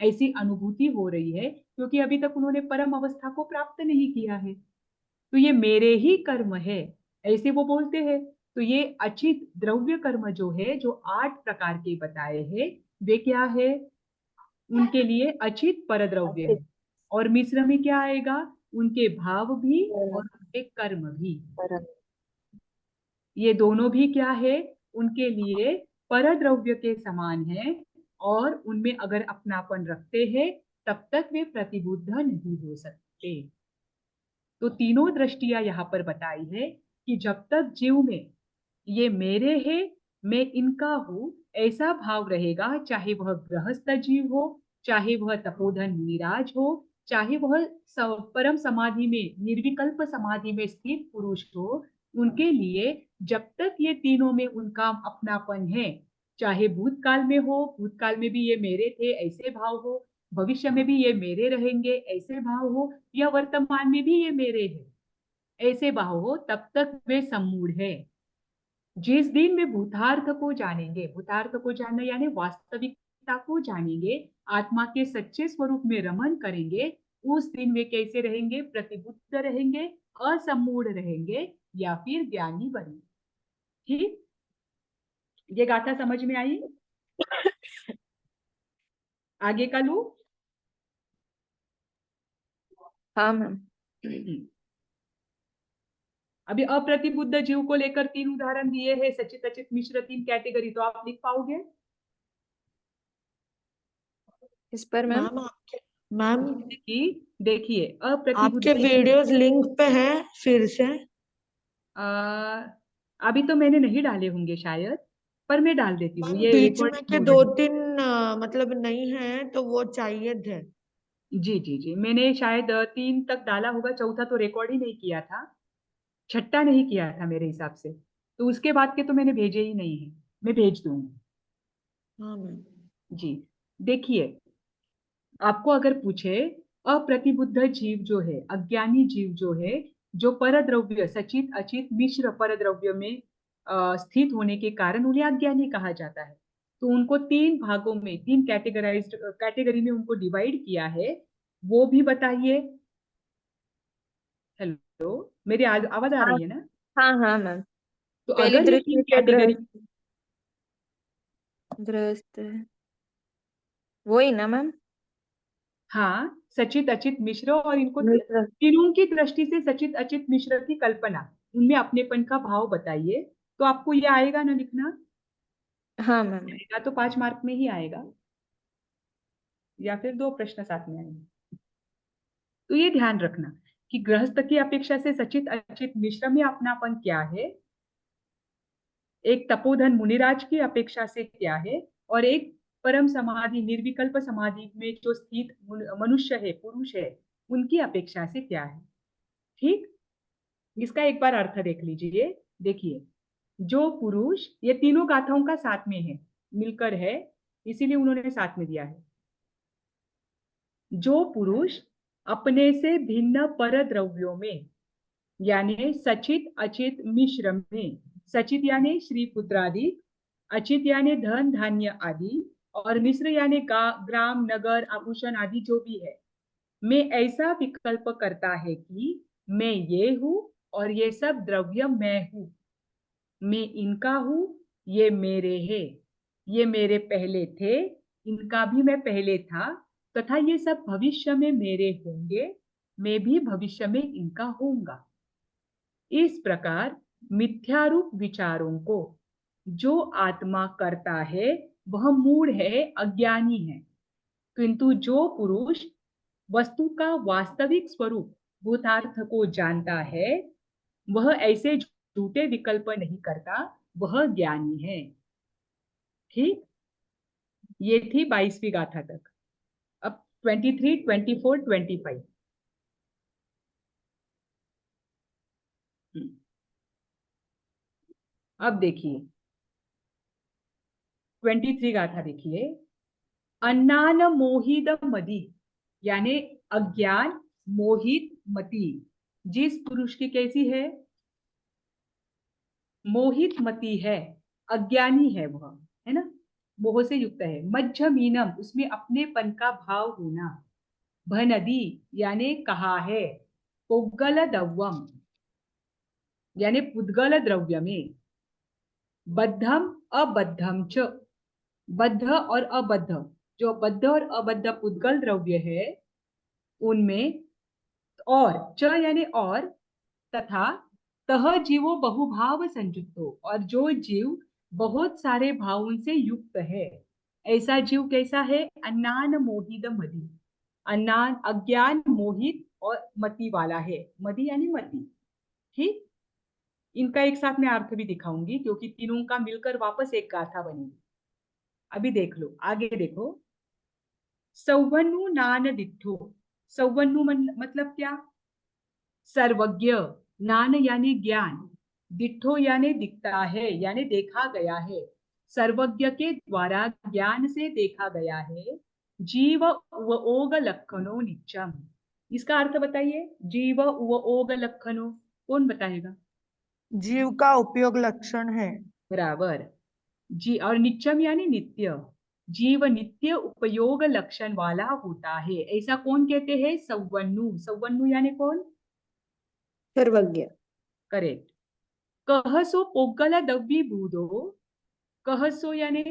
ऐसी अनुभूति हो रही है, क्योंकि अभी तक उन्होंने परम अवस्था को प्राप्त नहीं किया है। तो ये मेरे ही कर्म है, ऐसे वो बोलते हैं। तो ये अचित द्रव्य कर्म जो है, जो 8 प्रकार के बताए हैं, वे क्या है? उनके लिए अचित परद्रव्य अचित है। और मिश्र में क्या आएगा? उनके भाव भी और परम उनके कर्म भी। परम। ये दोनों भी क्या है? उनके लिए परद्रव्य के समान है, और उनमें अगर अपनापन रखते हैं, तब तक वे प्रतिबुद्ध नहीं हो सकते। तो तीनों दृष्टियां यहाँ पर बताई है कि जब तक जीव में ये मेरे है, मैं इनका हूं, ऐसा भाव रहेगा, चाहे वह गृहस्थ जीव हो, चाहे वह तपोधन मुनिराज हो, चाहे वह परम समाधि में निर्विकल्प समाधि में स्थित पुरुष हो, उनके लिए जब तक ये तीनों में उनका अपनापन है, चाहे भूतकाल में हो, भूतकाल में भी ये मेरे थे ऐसे भाव हो, भविष्य में भी ये मेरे रहेंगे ऐसे भाव हो, या वर्तमान में भी ये मेरे हैं ऐसे भाव हो, तब तक वे सम्मूढ़ है। जिस दिन वे भूतार्थ को जानेंगे, भूतार्थ को जानना यानी वास्तविकता को जानेंगे, आत्मा के सच्चे स्वरूप में रमन करेंगे, उस दिन वे कैसे रहेंगे? प्रतिबुद्ध रहेंगे, असम्मूढ़ रहेंगे, या फिर ज्ञानी बनेंगे। ठीक, ये गाथा समझ में आई? आगे का लू। हाँ मैम। अभी अप्रतिबुद्ध जीव को लेकर 3 उदाहरण दिए हैं, सचित अचित मिश्र 3 कैटेगरी, तो आप लिख पाओगे? इस पर मैम। मैम आपके मैम जैसे कि देखिए, आपके अप्रतिबुद्ध जीव, वीडियोस लिंक पे है फिर से। अभी तो मैंने नहीं डाले होंगे शायद, पर मैं डाल देती हूँ, मैम ये बीच में रिकॉर्डिंग के हो दो रही। तीन मतलब नहीं है तो वो चाहिए थे। जी जी जी, मैंने शायद 3 तक डाला होगा, चौथा तो रिकॉर्ड ही नहीं किया था, छठा नहीं किया था मेरे हिसाब से, तो उसके बाद के तो मैंने भेजे ही नहीं है। मैं भेज दूंगी। हाँ मैम। जी, देखिए, आपको अगर पूछे, अप्रतिबुद्ध जीव जो है, अज्ञानी जीव जो है, जो परद्रव्य सचित अचित मिश्र परद्रव्य में स्थित होने के कारण उन्हें अज्ञानी कहा जाता है। तो उनको तीन भागों में, तीन कैटेगरी में उनको डिवाइड किया है, वो भी बताइए। हेलो, मेरी आवाज आ हाँ रही है ना? हाँ हाँ मैम। तो पहली अगर ये दृष्टि तीन से कैटेगरी, गृहस्थ वही ना मैम। हाँ, सचित अचित मिश्र, और इनको मिश्र। तीनों की दृष्टि से सचित अचित मिश्र की कल्पना, उनमें अपनेपन का भाव बताइए। तो आपको ये आएगा ना लिखना? हाँ मैम। आएगा तो 5 मार्क में ही आएगा, या फिर 2 प्रश्न साथ में आएंगे। तो ये ध्यान रखना कि गृहस्थ की अपेक्षा से सचित अचित मिश्र में अपनापन क्या है, एक तपोधन मुनिराज की अपेक्षा से क्या है, और एक परम समाधि निर्विकल्प समाधि में जो स्थित मनुष्य है, पुरुष है, उनकी अपेक्षा से क्या है। ठीक, इसका एक बार अर्थ देख लीजिए। देखिए, जो पुरुष, ये तीनों गाथाओं का साथ में है, मिलकर है, इसीलिए उन्होंने साथ में दिया है। जो पुरुष अपने से भिन्न पर द्रव्यों में, यानी सचित अचित मिश्र में, सचित यानी श्री पुत्रादि, अचित यानी धन धान्य आदि, और मिश्र यानी ग्राम नगर आभूषण आदि जो भी है, मैं ऐसा विकल्प करता है कि मैं ये हूं और ये सब द्रव्य मैं हूं, मैं इनका हूं, ये मेरे हैं, ये मेरे पहले थे, इनका भी मैं पहले था, तथा ये सब भविष्य में मेरे होंगे, मैं भी भविष्य में इनका होऊंगा। इस प्रकार मिथ्यारूप विचारों को जो आत्मा करता है वह मूढ़ है, अज्ञानी है। किंतु जो पुरुष वस्तु का वास्तविक स्वरूप भूतार्थ को जानता है, वह ऐसे झूठे विकल्प नहीं करता, वह ज्ञानी है। ठीक, ये थी 22वीं गाथा तक। अब 23, 24, 25। अब देखिए 23 गाथा देखिए। अन्नान मोहित मदी, यानी अज्ञान मोहित मति, जिस पुरुष की कैसी है? मोहित मति है, अज्ञानी है वह, है ना, मोह से युक्त है। मज्झमीनम, उसमें अपनेपन का भाव होना। भनदी, यानी कहा है। पुद्गल द्रव्यम, यानी पुद्गल द्रव्य में। बद्धम अबद्धम च, बद्ध और अबद्ध, जो बद्ध और अबद्ध पुद्गल द्रव्य है उनमें, और च यानी और, तथा तह जीवो बहुभाव संयुक्तो, और जो जीव बहुत सारे भावों से युक्त है, ऐसा जीव कैसा है? अन्नान मोहित मदि, अन्नान अज्ञान मोहित और मति वाला है। मदि यानी मति। ठीक, इनका एक साथ में अर्थ भी दिखाऊंगी, क्योंकि तीनों का मिलकर वापस एक गाथा बनेगी। अभी देख लो, आगे देखो। सौवनु नान दिठो, सौवनु मतलब क्या? सर्वज्ञ, नान यानी ज्ञान, दिठो यानी दिखता है, यानी देखा गया है, सर्वज्ञ के द्वारा ज्ञान से देखा गया है। जीव व ओग लक्षणो नित्यम, इसका अर्थ बताइए। जीव व ओग लक्षणो, कौन बताएगा? जीव का उपयोग लक्षण है। बराबर। जी, और नित्यम यानी नित्य, जीव नित्य उपयोग लक्षण वाला होता है, ऐसा कौन कहते हैं? सौवन्नु, सौवन्नु यानी कौन? सर्वज्ञ। करेक्ट। कहसो पोगल दव्वी बूदो, कहसो यानी,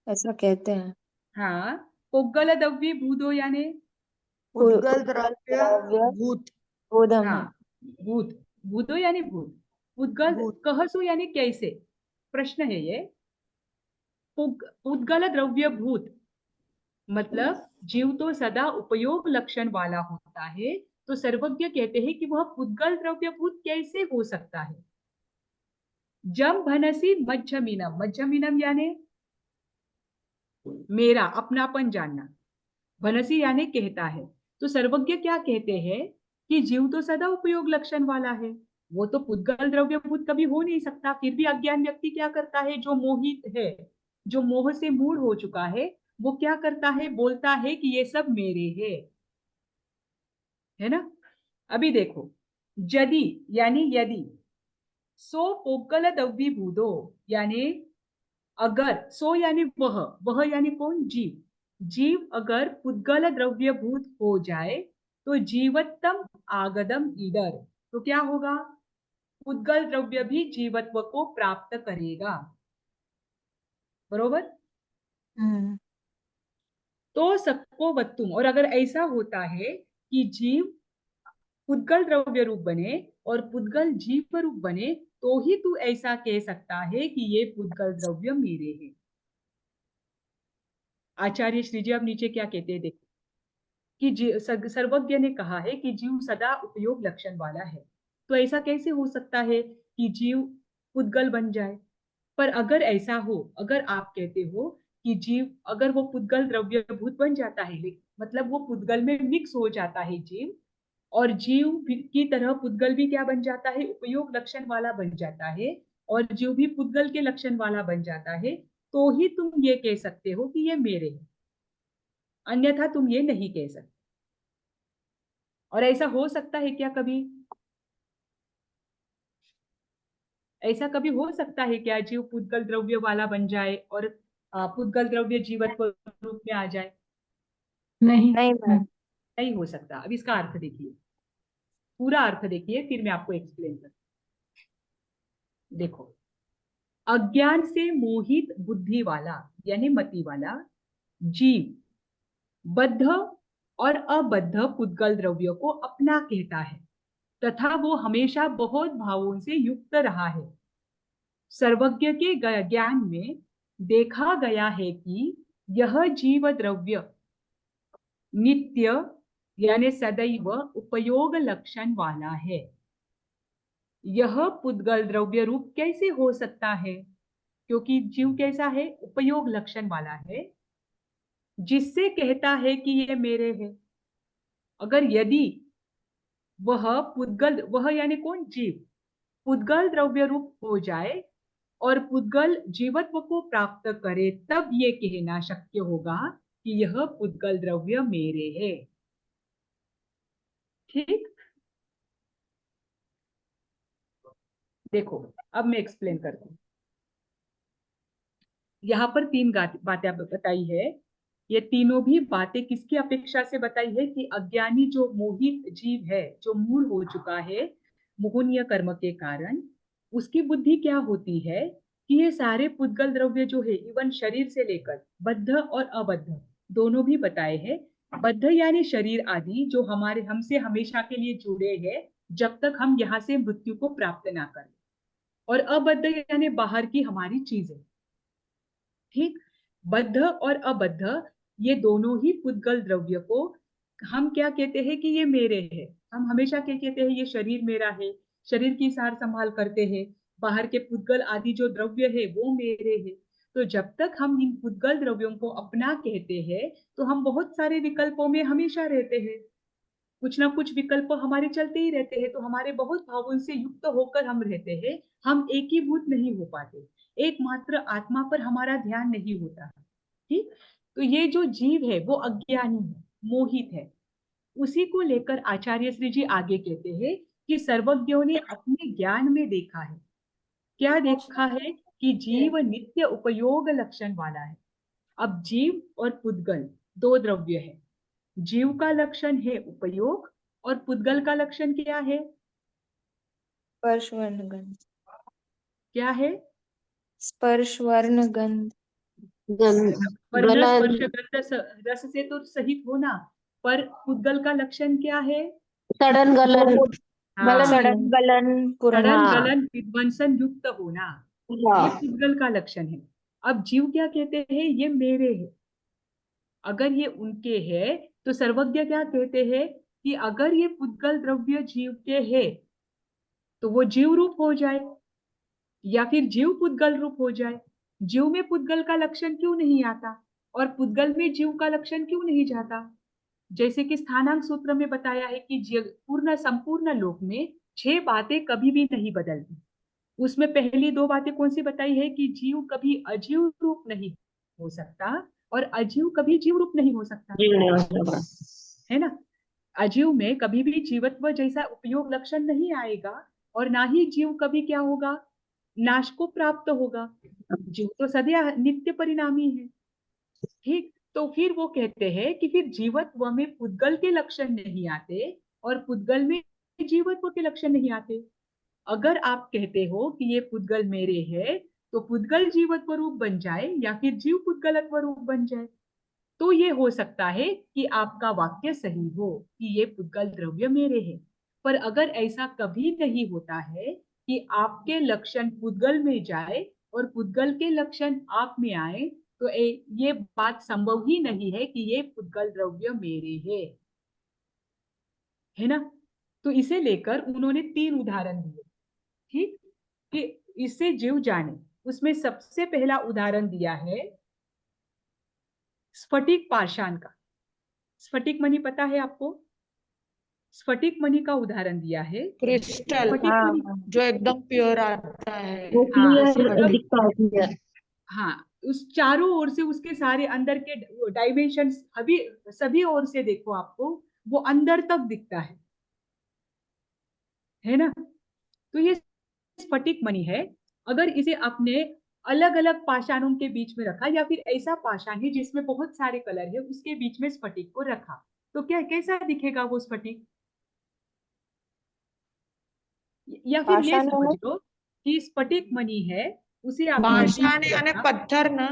ऐसा कहते हैं। हाँ, पोगल दव्वी बूदो यानी, उद्गल उद्गल द्रव्य द्रव्य भूत। बोधम हाँ, है। भूत, भूतो यानी भूत, उद्गल, भूत कहसो यानी कैसे, प्रश्न है ये। उद्गल द्रव्य भूत मतलब जीव तो सदा उपयोग लक्षण वाला होता है, तो सर्वज्ञ कहते हैं कि वह पुद्गल द्रव्यभूत कैसे हो सकता है। जम भनसी मज्झमीनम, मज्झमीनम यानी मेरा, अपनापन जानना। भनसी यानी कहता है। तो सर्वज्ञ क्या कहते हैं कि जीव तो सदा उपयोग लक्षण वाला है, वो तो पुद्गल द्रव्यभूत कभी हो नहीं सकता। फिर भी अज्ञान व्यक्ति क्या करता है? जो मोहित है, जो मोह से मूढ़ हो चुका है, वो क्या करता है? बोलता है कि ये सब मेरे है ना। अभी देखो, यदि यानी यदि, सो पुद्गल द्रव्यभूतो यानी अगर, सो यानी वह यानी कौन, जीव, जीव अगर पुद्गल द्रव्यभूत हो जाए तो जीवत्तम आगदम ईदर, तो क्या होगा, पुद्गल द्रव्य भी जीवत्व को प्राप्त करेगा, बरोबर। हम्म तो सबको वत्तुम, और अगर ऐसा होता है कि जीव पुद्गल द्रव्य रूप बने और पुद्गल जीव रूप बने, तो ही तू ऐसा कह सकता है कि ये पुद्गल द्रव्य मेरे हैं। आचार्य श्री जी अब नीचे क्या कहते हैं देखो, कि सर्वज्ञ ने कहा है कि जीव सदा उपयोग लक्षण वाला है, तो ऐसा कैसे हो सकता है कि जीव पुद्गल बन जाए। पर अगर ऐसा हो, अगर आप कहते हो कि जीव अगर वो पुद्गल द्रव्यभूत बन जाता है, मतलब वो पुद्गल में मिक्स हो जाता है जीव, और जीव की तरह पुद्गल भी क्या बन जाता है, उपयोग लक्षण वाला बन जाता है, और जीव भी पुद्गल के लक्षण वाला बन जाता है, तो ही तुम ये कह सकते हो कि ये मेरे हैं, अन्यथा तुम ये नहीं कह सकते। और ऐसा हो सकता है क्या कभी, ऐसा कभी हो सकता है क्या, जीव पुद्गल द्रव्य वाला बन जाए और पुद्गल द्रव्य जीवत्व रूप में आ जाए। नहीं। नहीं मैम। नहीं हो सकता। अब इसका अर्थ देखिए, पूरा अर्थ देखिए, फिर मैं आपको एक्सप्लेन करती हूँ। देखो, अज्ञान से मोहित बुद्धि वाला यानी मति वाला जीव बद्ध और अबद्ध पुद्गल द्रव्य को अपना कहता है, तथा वो हमेशा बहुत भावों से युक्त रहा है। सर्वज्ञ के ज्ञान में देखा गया है कि यह जीव द्रव्य नित्य यानी सदैव उपयोग लक्षण वाला है। यह पुद्गल द्रव्य रूप कैसे हो सकता है, क्योंकि जीव कैसा है, उपयोग लक्षण वाला है, जिससे कहता है कि ये मेरे है। अगर यदि वह पुद्गल, वह यानी कौन, जीव, पुद्गल द्रव्य रूप हो जाए और पुद्गल जीवत्व को प्राप्त करे, तब ये कहना शक्य होगा कि यह पुद्गल द्रव्य मेरे है। ठीक, देखो अब मैं एक्सप्लेन करती हूँ। यहाँ पर तीन बातें बताई है, ये तीनों भी बातें किसकी अपेक्षा से बताई है, कि अज्ञानी जो मोहित जीव है, जो मूल हो चुका है मोहनीय कर्म के कारण, उसकी बुद्धि क्या होती है कि ये सारे पुद्गल द्रव्य जो है, इवन शरीर से लेकर बद्ध और अबद्ध दोनों भी बताए हैं। बद्ध यानी शरीर आदि जो हमारे हमसे हमेशा के लिए जुड़े हैं, जब तक हम यहाँ से मृत्यु को प्राप्त ना करें, और अबद्ध यानी बाहर की हमारी चीजें। ठीक, बद्ध और अबद्ध ये दोनों ही पुद्गल द्रव्य को हम क्या कहते हैं कि ये मेरे है। हम हमेशा क्या कहते हैं, ये शरीर मेरा है, शरीर की सार संभाल करते हैं, बाहर के पुद्गल आदि जो द्रव्य है वो मेरे है। तो जब तक हम इन पुद्गल द्रव्यों को अपना कहते हैं, तो हम बहुत सारे विकल्पों में हमेशा रहते हैं, कुछ ना कुछ विकल्प हमारे चलते ही रहते हैं, तो हमारे बहुत भावों से युक्त होकर हम रहते हैं, हम एकीभूत नहीं हो पाते, एकमात्र आत्मा पर हमारा ध्यान नहीं होता। ठीक, तो ये जो जीव है वो अज्ञानी है, मोहित है। उसी को लेकर आचार्य श्री जी आगे कहते हैं कि सर्वज्ञों ने अपने ज्ञान में देखा है, क्या देखा है, कि जीव नित्य उपयोग लक्षण वाला है। अब जीव और पुद्गल दो द्रव्य है, जीव का लक्षण है उपयोग और पुद्गल का लक्षण क्या है, स्पर्श वर्ण गंध। क्या है, स्पर्श वर्ण गंध। वर्ण स्पर्श गलन, गंध रस से तो सहित होना, पर पुद्गल का लक्षण क्या है, सड़न गलन, हाँ, सड़न गलन पुरन। सड़न हाँ गलन विध्वंसन युक्त होना, ये हाँ पुद्गल का लक्षण है। अब जीव क्या कहते हैं, ये मेरे है। अगर ये उनके है तो सर्वज्ञ क्या कहते हैं कि अगर ये पुद्गल द्रव्य जीव के है, तो वो जीव रूप हो जाए, या फिर जीव पुद्गल रूप हो जाए। जीव में पुद्गल का लक्षण क्यों नहीं आता, और पुद्गल में जीव का लक्षण क्यों नहीं जाता। जैसे कि स्थानांक सूत्र में बताया है कि पूर्ण संपूर्ण लोक में 6 बातें कभी भी नहीं बदलती। उसमें पहली 2 बातें कौन सी बताई है, कि जीव कभी अजीव रूप नहीं हो सकता और अजीव कभी जीव रूप नहीं हो सकता, जीवने वाला। है ना। अजीव में कभी भी जीवत्व जैसा उपयोग लक्षण नहीं आएगा, और ना ही जीव कभी क्या होगा, नाश को प्राप्त होगा। जीव तो सदैव नित्य परिणामी है। ठीक, तो फिर वो कहते हैं कि फिर जीवत्व में पुद्गल के लक्षण नहीं आते और पुद्गल में जीवत्व के लक्षण नहीं आते। अगर आप कहते हो कि ये पुद्गल मेरे है, तो पुद्गल जीवत्व रूप बन जाए या फिर जीव पुद्गलत्व रूप बन जाए, तो ये हो सकता है कि आपका वाक्य सही हो कि ये पुद्गल द्रव्य मेरे है। पर अगर ऐसा कभी नहीं होता है कि आपके लक्षण पुद्गल में जाए और पुद्गल के लक्षण आप में आए, तो ये बात संभव ही नहीं है कि ये पुद्गल द्रव्य मेरे है ना। तो इसे लेकर उन्होंने 3 उदाहरण दिए। ठीक, कि इससे जीव जाने, उसमें सबसे पहला उदाहरण दिया है स्फटिक पाषाण का। स्फटिक मणि पता है आपको? स्फटिक मणि का उदाहरण दिया है। क्रिस्टल, स्फटिक हाँ मणि, हाँ, जो एकदम प्योर आता है। वो हाँ क्लियर मतलब, दिखता है, क्लियर। हाँ, उस चारों ओर से उसके सारे अंदर के डायमेंशन, अभी सभी ओर से देखो आपको वो अंदर तक दिखता है ना। तो ये स्फटिक मणि है। अगर इसे अपने अलग अलग पाषाणों के बीच में रखा, या फिर ऐसा पाषाण है जिसमें बहुत सारे कलर है, उसके बीच में स्फटिक को रखा, तो क्या कैसा दिखेगा वो स्फटिक? या फिर ये पाषाण समझ में। लो कि स्फटिक मणि है, उसे आपने बीच पाषाण में यानी रखा। पत्थर ना?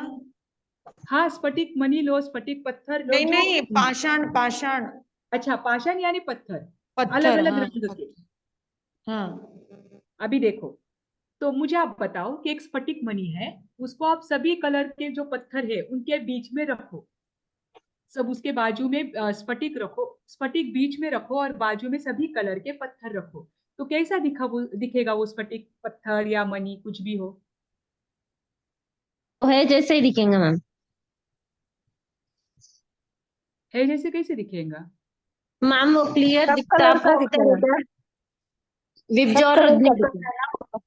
हाँ, स्फटिक मणि लो, स्फटिक पत्थर लो, नहीं जो, नहीं, पाषाण पाषाण। अच्छा, पाषाण यानी पत्थर, अलग पत्थर, अलग हाँ रंग के। पत्थर। हाँ। अभी देखो, तो मुझे आप बताओ कि एक स्फटिक मणि है, उसको आप सभी कलर के जो पत्थर है उनके बीच में रखो, सब उसके बाजू में स्फटिक रखो, स्फटिक बीच में रखो और बाजू में सभी कलर के पत्थर रखो, तो कैसा दिखेगा वो स्फटिक पत्थर या मणि कुछ भी हो? वो है जैसे ही दिखेंगे मैम। है जैसे कैसे दिखेगा? मैम वो क्लियर सब दिखता है, कलर आपको का पता है दिखेगा। क्या? सब विबजॉर कलर का निकलता दिखेगा। है ना।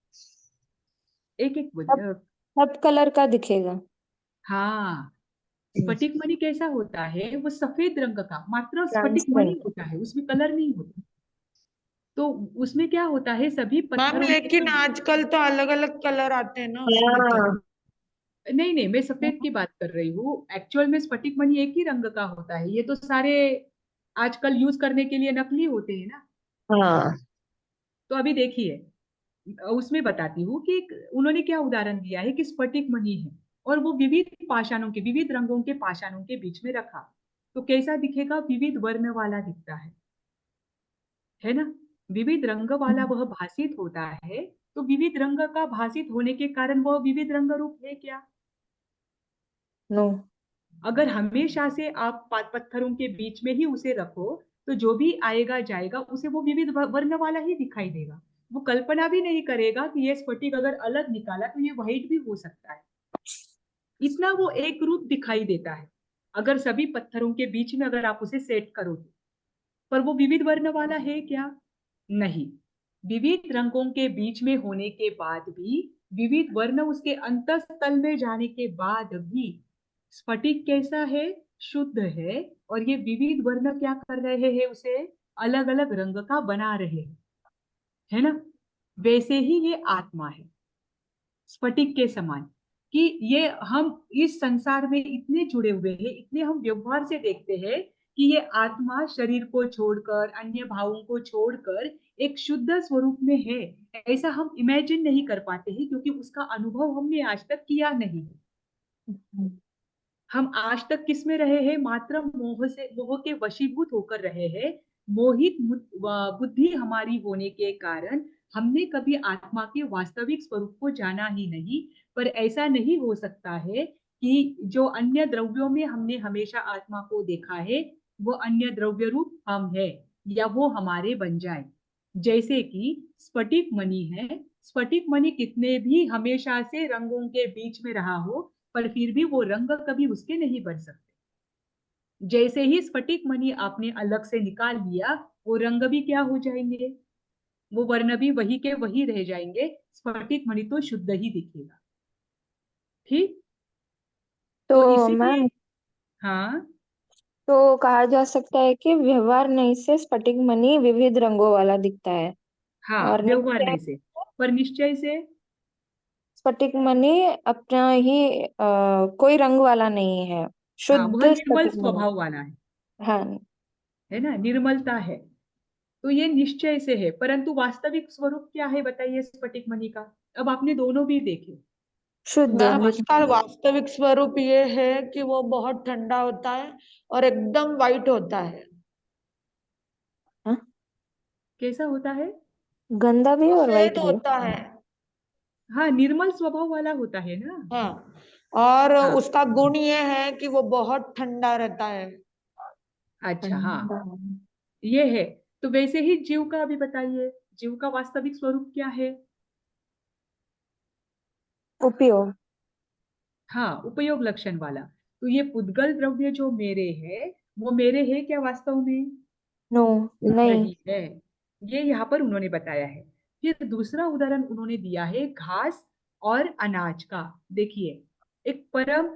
एक एक सब सब कलर का दिखेगा। हाँ, स्फटिक मणि कैसा होता है, वो सफेद रंग का मात्र स्फटिक मणि ट्रांसपेरेंट। होता है, उसमें कलर नहीं होता। तो उसमें क्या होता है, सभी मैम पत्थरों के लेकिन जो, आजकल तो अलग अलग कलर आते हैं ना उसमें तो। हाँ। नहीं नहीं, मैं सफेद की बात कर रही हूँ। एक्चुअल में स्फटिक मणि एक ही रंग का होता है, ये तो सारे आजकल यूज करने के लिए नकली होते हैं ना। हाँ। तो अभी देखिए, उसमें बताती हूँ कि उन्होंने क्या उदाहरण दिया है कि स्फटिक मणि है और वो विविध पाषाणों के, विविध रंगों के पाषाणों के बीच में रखा, तो कैसा दिखेगा, विविध वर्ण वाला दिखता है ना। विविध रंग वाला वह भासित होता है, तो विविध रंग का भासित होने के कारण वह विविध रंग रूप है क्या? नो। अगर हमेशा से आप पत्थरों के बीच में ही उसे रखो, तो जो भी आएगा जाएगा उसे वो विविध वर्ण वाला ही दिखाई देगा। वो कल्पना भी नहीं करेगा कि ये स्फटिक अगर अलग निकाला तो ये व्हाइट भी हो सकता है। इतना वो एक रूप दिखाई देता है, अगर सभी पत्थरों के बीच में अगर आप उसे सेट करो तो। पर वो विविध वर्ण वाला है क्या? नहीं। विविध रंगों के बीच में होने के बाद भी, विविध वर्ण उसके अंतस्तल में जाने के बाद भी, स्फटिक कैसा है, शुद्ध है, और ये विविध वर्ण क्या कर रहे हैं, उसे अलग अलग रंग का बना रहे हैं, है ना। वैसे ही ये आत्मा है, स्फटिक के समान, कि ये हम इस संसार में इतने जुड़े हुए हैं, इतने हम व्यवहार से देखते हैं कि ये आत्मा शरीर को छोड़कर, अन्य भावों को छोड़कर एक शुद्ध स्वरूप में है, ऐसा हम इमेजिन नहीं कर पाते हैं, क्योंकि उसका अनुभव हमने आज तक किया नहीं। हम आज तक किस में रहे हैं, मात्र मोह से, मोह के वशीभूत होकर रहे हैं। मोहित बुद्धि हमारी होने के कारण हमने कभी आत्मा के वास्तविक स्वरूप को जाना ही नहीं। पर ऐसा नहीं हो सकता है कि जो अन्य द्रव्यों में हमने हमेशा आत्मा को देखा है, वो अन्य द्रव्य रूप हम है या वो हमारे बन जाए। जैसे कि स्फटिक मणि है, स्फटिक मणि कितने भी हमेशा से रंगों के बीच में रहा हो, पर फिर भी वो रंग कभी उसके नहीं बन सकते। जैसे ही स्फटिक मणि आपने अलग से निकाल लिया, वो रंग भी क्या हो जाएंगे, वो वर्ण भी वही के वही रह जाएंगे, स्फटिक मणि तो शुद्ध ही दिखेगा। ठीक, तो तो इसीलिए, मैम, हाँ, तो कहा जा सकता है कि व्यवहार नहीं से स्फटिक मणि विविध रंगों वाला दिखता है। हाँ, और व्यवहार निश्चय नहीं से, पर निश्चय से। स्फटिक मणि अपना ही कोई रंग वाला नहीं है, हाँ, वह शुद्ध निर्मल स्फटिक मणि। स्वभाव वाला हाँ। है ना, निर्मलता है। तो ये निश्चय से है, परंतु वास्तविक स्वरूप क्या है बताइए स्फटिक मणि का। अब आपने दोनों भी देखे। शुद्ध मैम उसका निर्मल। वास्तविक स्वरूप ये है कि वो बहुत ठंडा होता है और एकदम वाइट होता है। हाँ? कैसा होता है? गंदा भी वो और श्वेत वाइट भी। होता है। हाँ, निर्मल स्वभाव वाला होता है ना। हाँ, और हाँ, उसका गुण ये है कि वो बहुत ठंडा रहता है। अच्छा, हाँ, ठंडा। ये है। तो वैसे ही जीव का अभी बताइए, जीव का वास्तविक स्वरूप क्या है? उपयोग। हाँ, उपयोग लक्षण वाला। तो ये पुद्गल द्रव्य जो मेरे है, वो मेरे है क्या वास्तव में? नो। नहीं। नहीं है। ये यहाँ पर उन्होंने बताया है। फिर दूसरा उदाहरण उन्होंने दिया है घास और अनाज का। देखिए, एक परम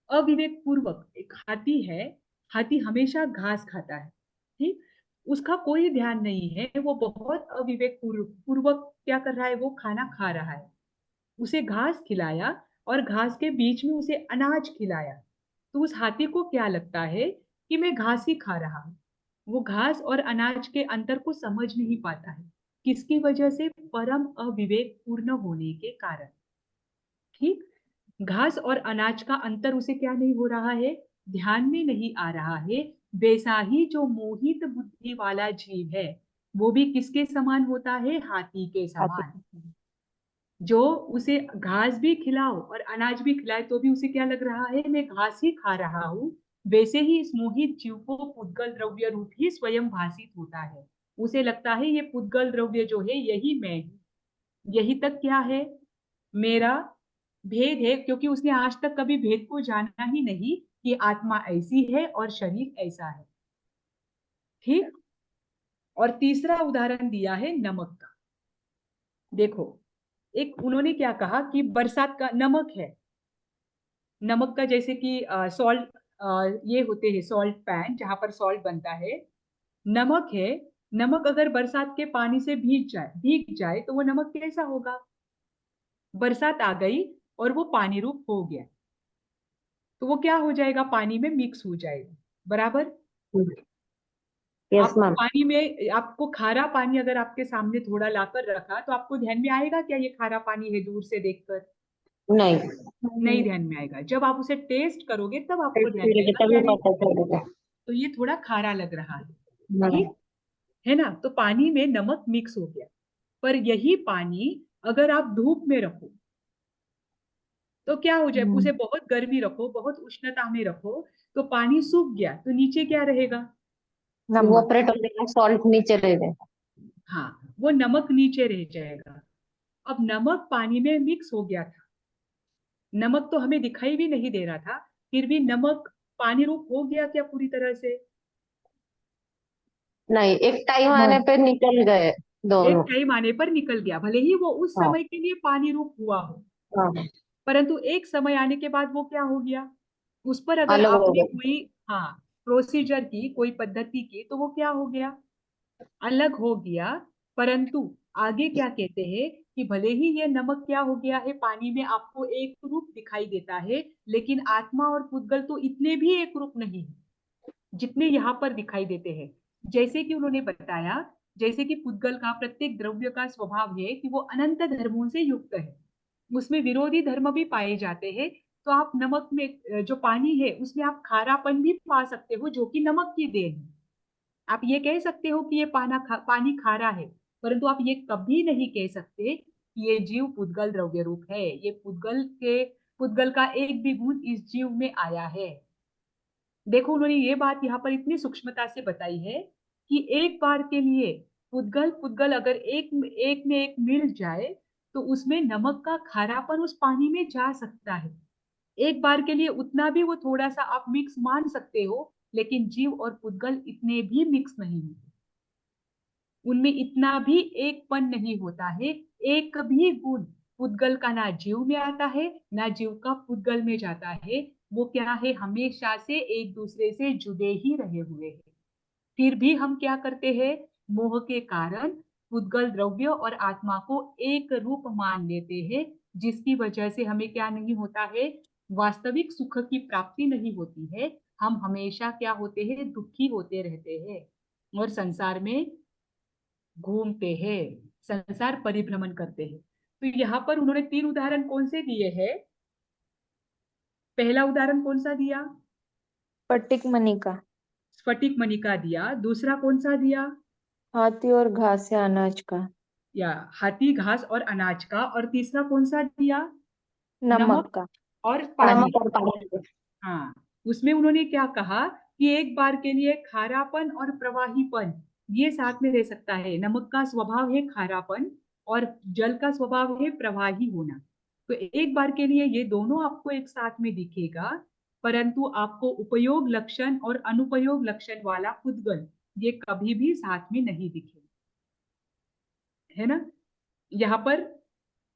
अविवेक पूर्वक एक हाथी है। हाथी हमेशा घास खाता है, ठीक। उसका कोई ध्यान नहीं है, वो बहुत अविवेक पूर्वक क्या कर रहा है, वो खाना खा रहा है। उसे घास खिलाया और घास के बीच में उसे अनाज खिलाया। तो उस हाथी को क्या लगता है कि मैं घास ही खा रहा हूं। वो घास और अनाज के अंतर को समझ नहीं पाता है। किसकी वजह से? परम अविवेक पूर्ण होने के कारण, ठीक। घास और अनाज का अंतर उसे क्या नहीं हो रहा है, ध्यान में नहीं आ रहा है। वैसा ही जो मोहित बुद्धि वाला जीव है, वो भी किसके समान होता है? हाथी के समान। जो उसे घास भी खिलाओ और अनाज भी खिलाए तो भी उसे क्या लग रहा है, मैं घास ही खा रहा हूं। वैसे ही इस मोहित जीव को पुद्गल द्रव्य रूप ही स्वयं भासित होता है। उसे लगता है ये पुद्गल द्रव्य जो है यही मैं हूं। यही तक क्या है, मेरा भेद है, क्योंकि उसने आज तक कभी भेद को जाना ही नहीं कि आत्मा ऐसी है और शरीर ऐसा है, ठीक। और तीसरा उदाहरण दिया है नमक का। देखो, एक उन्होंने क्या कहा कि बरसात का नमक है। नमक का जैसे कि सॉल्ट, ये होते हैं सॉल्ट पैन जहां पर सॉल्ट बनता है। नमक है। नमक अगर बरसात के पानी से भीग जाए तो वो नमक कैसा होगा? बरसात आ गई और वो पानी रूप हो गया, तो वो क्या हो जाएगा, पानी में मिक्स हो जाएगा, बराबर। यस आपको मैम। पानी में, आपको खारा पानी अगर आपके सामने थोड़ा लाकर रखा तो आपको ध्यान में आएगा क्या ये खारा पानी है दूर से देखकर? नहीं। नहीं ध्यान में आएगा। जब आप उसे टेस्ट करोगे तब आपको टेस्ट ध्यान में करेंगे आएगा कि तभी अरे, पता चलेगा। तो ये थोड़ा खारा लग रहा है, नहीं। ठीक है ना। तो पानी में नमक मिक्स हो गया। पर यही पानी अगर आप धूप में रखो तो क्या हो जाए, उसे बहुत गर्मी रखो, बहुत उष्णता में रखो, तो पानी सूख गया तो नीचे क्या रहेगा? वो ऑपरेट हो जाएगा, सॉल्ट नीचे रह जाएगा। हाँ, वो नमक नीचे रह जाएगा। अब नमक पानी में मिक्स हो गया था। नमक तो हमें दिखाई भी नहीं दे रहा था, फिर भी नमक पानी रूप हो गया क्या पूरी तरह से? नहीं, एक टाइम आने नहीं। पे निकल गए एक दोनों। टाइम आने पर निकल गया, भले ही वो उस हाँ। समय के लिए पानी रूप हुआ हो, हाँ। परंतु एक समय आने के बाद वो क्या हो गया? उस पर अगर अलग हो आपने गए। कोई, हाँ, प्रोसीजर की, कोई पद्धति की, तो वो क्या हो गया? अलग हो गया। परंतु आगे क्या कहते हैं कि भले ही ये नमक क्या हो गया है, पानी में आपको एक रूप दिखाई देता है, लेकिन आत्मा और पुद्गल तो इतने भी एक रूप नहीं है जितने यहाँ पर दिखाई देते हैं। जैसे कि उन्होंने बताया, जैसे कि पुद्गल का प्रत्येक द्रव्य का स्वभाव है कि वो अनंत धर्मों से युक्त है, उसमें विरोधी धर्म भी पाए जाते हैं। तो आप नमक में जो पानी है उसमें आप खारापन भी पा सकते हो, जो कि नमक की देन है। आप ये कह सकते हो कि ये पानी खारा है, परंतु आप ये कभी नहीं कह सकते कि ये जीव पुद्गल द्रव्य रूप है। ये पुद्गल का एक भी गुण इस जीव में आया है। देखो, उन्होंने ये बात यहाँ पर इतनी सूक्ष्मता से बताई है कि एक बार के लिए पुद्गल पुद्गल अगर एक एक में एक मिल जाए तो उसमें नमक का खारापन उस पानी में जा सकता है। एक बार के लिए उतना भी वो थोड़ा सा आप मिक्स मान सकते हो, लेकिन जीव और पुद्गल इतने भी मिक्स नहीं होते, उनमें इतना भी एकपन नहीं होता है। एक भी गुण पुद्गल का ना जीव में आता है ना जीव का पुद्गल में जाता है। वो क्या है, हमेशा से एक दूसरे से जुड़े ही रहे हुए हैं। फिर भी हम क्या करते हैं, मोह के कारण पुद्गल द्रव्य और आत्मा को एक रूप मान लेते हैं, जिसकी वजह से हमें क्या नहीं होता है, वास्तविक सुख की प्राप्ति नहीं होती है। हम हमेशा क्या होते हैं, दुखी होते रहते हैं और संसार में घूमते हैं, संसार परिभ्रमण करते हैं। तो यहाँ पर उन्होंने 3 उदाहरण कौन से दिए हैं? पहला उदाहरण कौन सा दिया? स्फटिक मणि का। स्फटिक मणि का दिया। दूसरा कौन सा दिया? हाथी और घास या अनाज का। या हाथी, घास और अनाज का। और तीसरा कौन सा दिया? नमक नमक का। और पानी नमक का। और पानी का। हाँ, उसमें उन्होंने क्या कहा कि एक बार के लिए खारापन और प्रवाहीपन ये साथ में रह सकता है। नमक का स्वभाव है खारापन और जल का स्वभाव है प्रवाही होना। तो एक बार के लिए ये दोनों आपको एक साथ में दिखेगा, परंतु आपको उपयोग लक्षण और अनुपयोग लक्षण वाला उद्गल ये कभी भी साथ में नहीं दिखेगा, है ना। यहाँ पर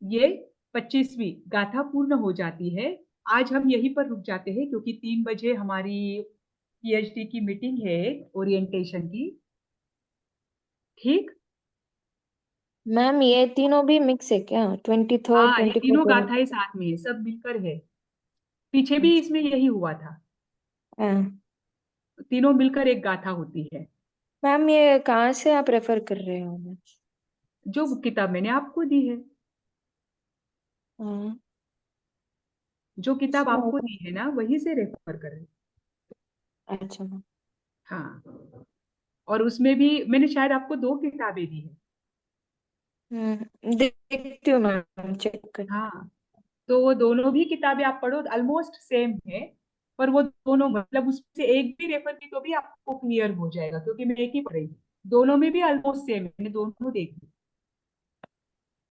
ये 25वीं गाथा पूर्ण हो जाती है। आज हम यहीं पर रुक जाते हैं क्योंकि 3 बजे हमारी पीएचडी की मीटिंग है, ओरिएंटेशन की। ठीक। मैम ये तीनों भी मिक्स है क्या? 23rd हाँ, ये 24th? तीनों गाथाएं साथ में है, सब मिलकर है। पीछे भी इसमें यही हुआ था, हाँ। तीनों मिलकर एक गाथा होती है। मैम ये कहाँ से आप रेफर कर रहे हो मैम? जो किताब मैंने आपको दी है, हाँ। जो किताब आपको दी है ना, वही से रेफर कर रहे हैं। अच्छा मैम। हाँ, और उसमें भी मैंने शायद आपको 2 किताबें दी है। देखती हूँ मैम, चेक कर। हाँ, तो वो दोनों भी किताबें आप पढ़ो, ऑलमोस्ट सेम है। पर वो दोनों मतलब उससे एक भी रेफर की तो भी आपको क्लियर हो जाएगा, क्योंकि मैं एक ही पढ़ी, दोनों में भी ऑलमोस्ट सेम है, मैंने दोनों देखी।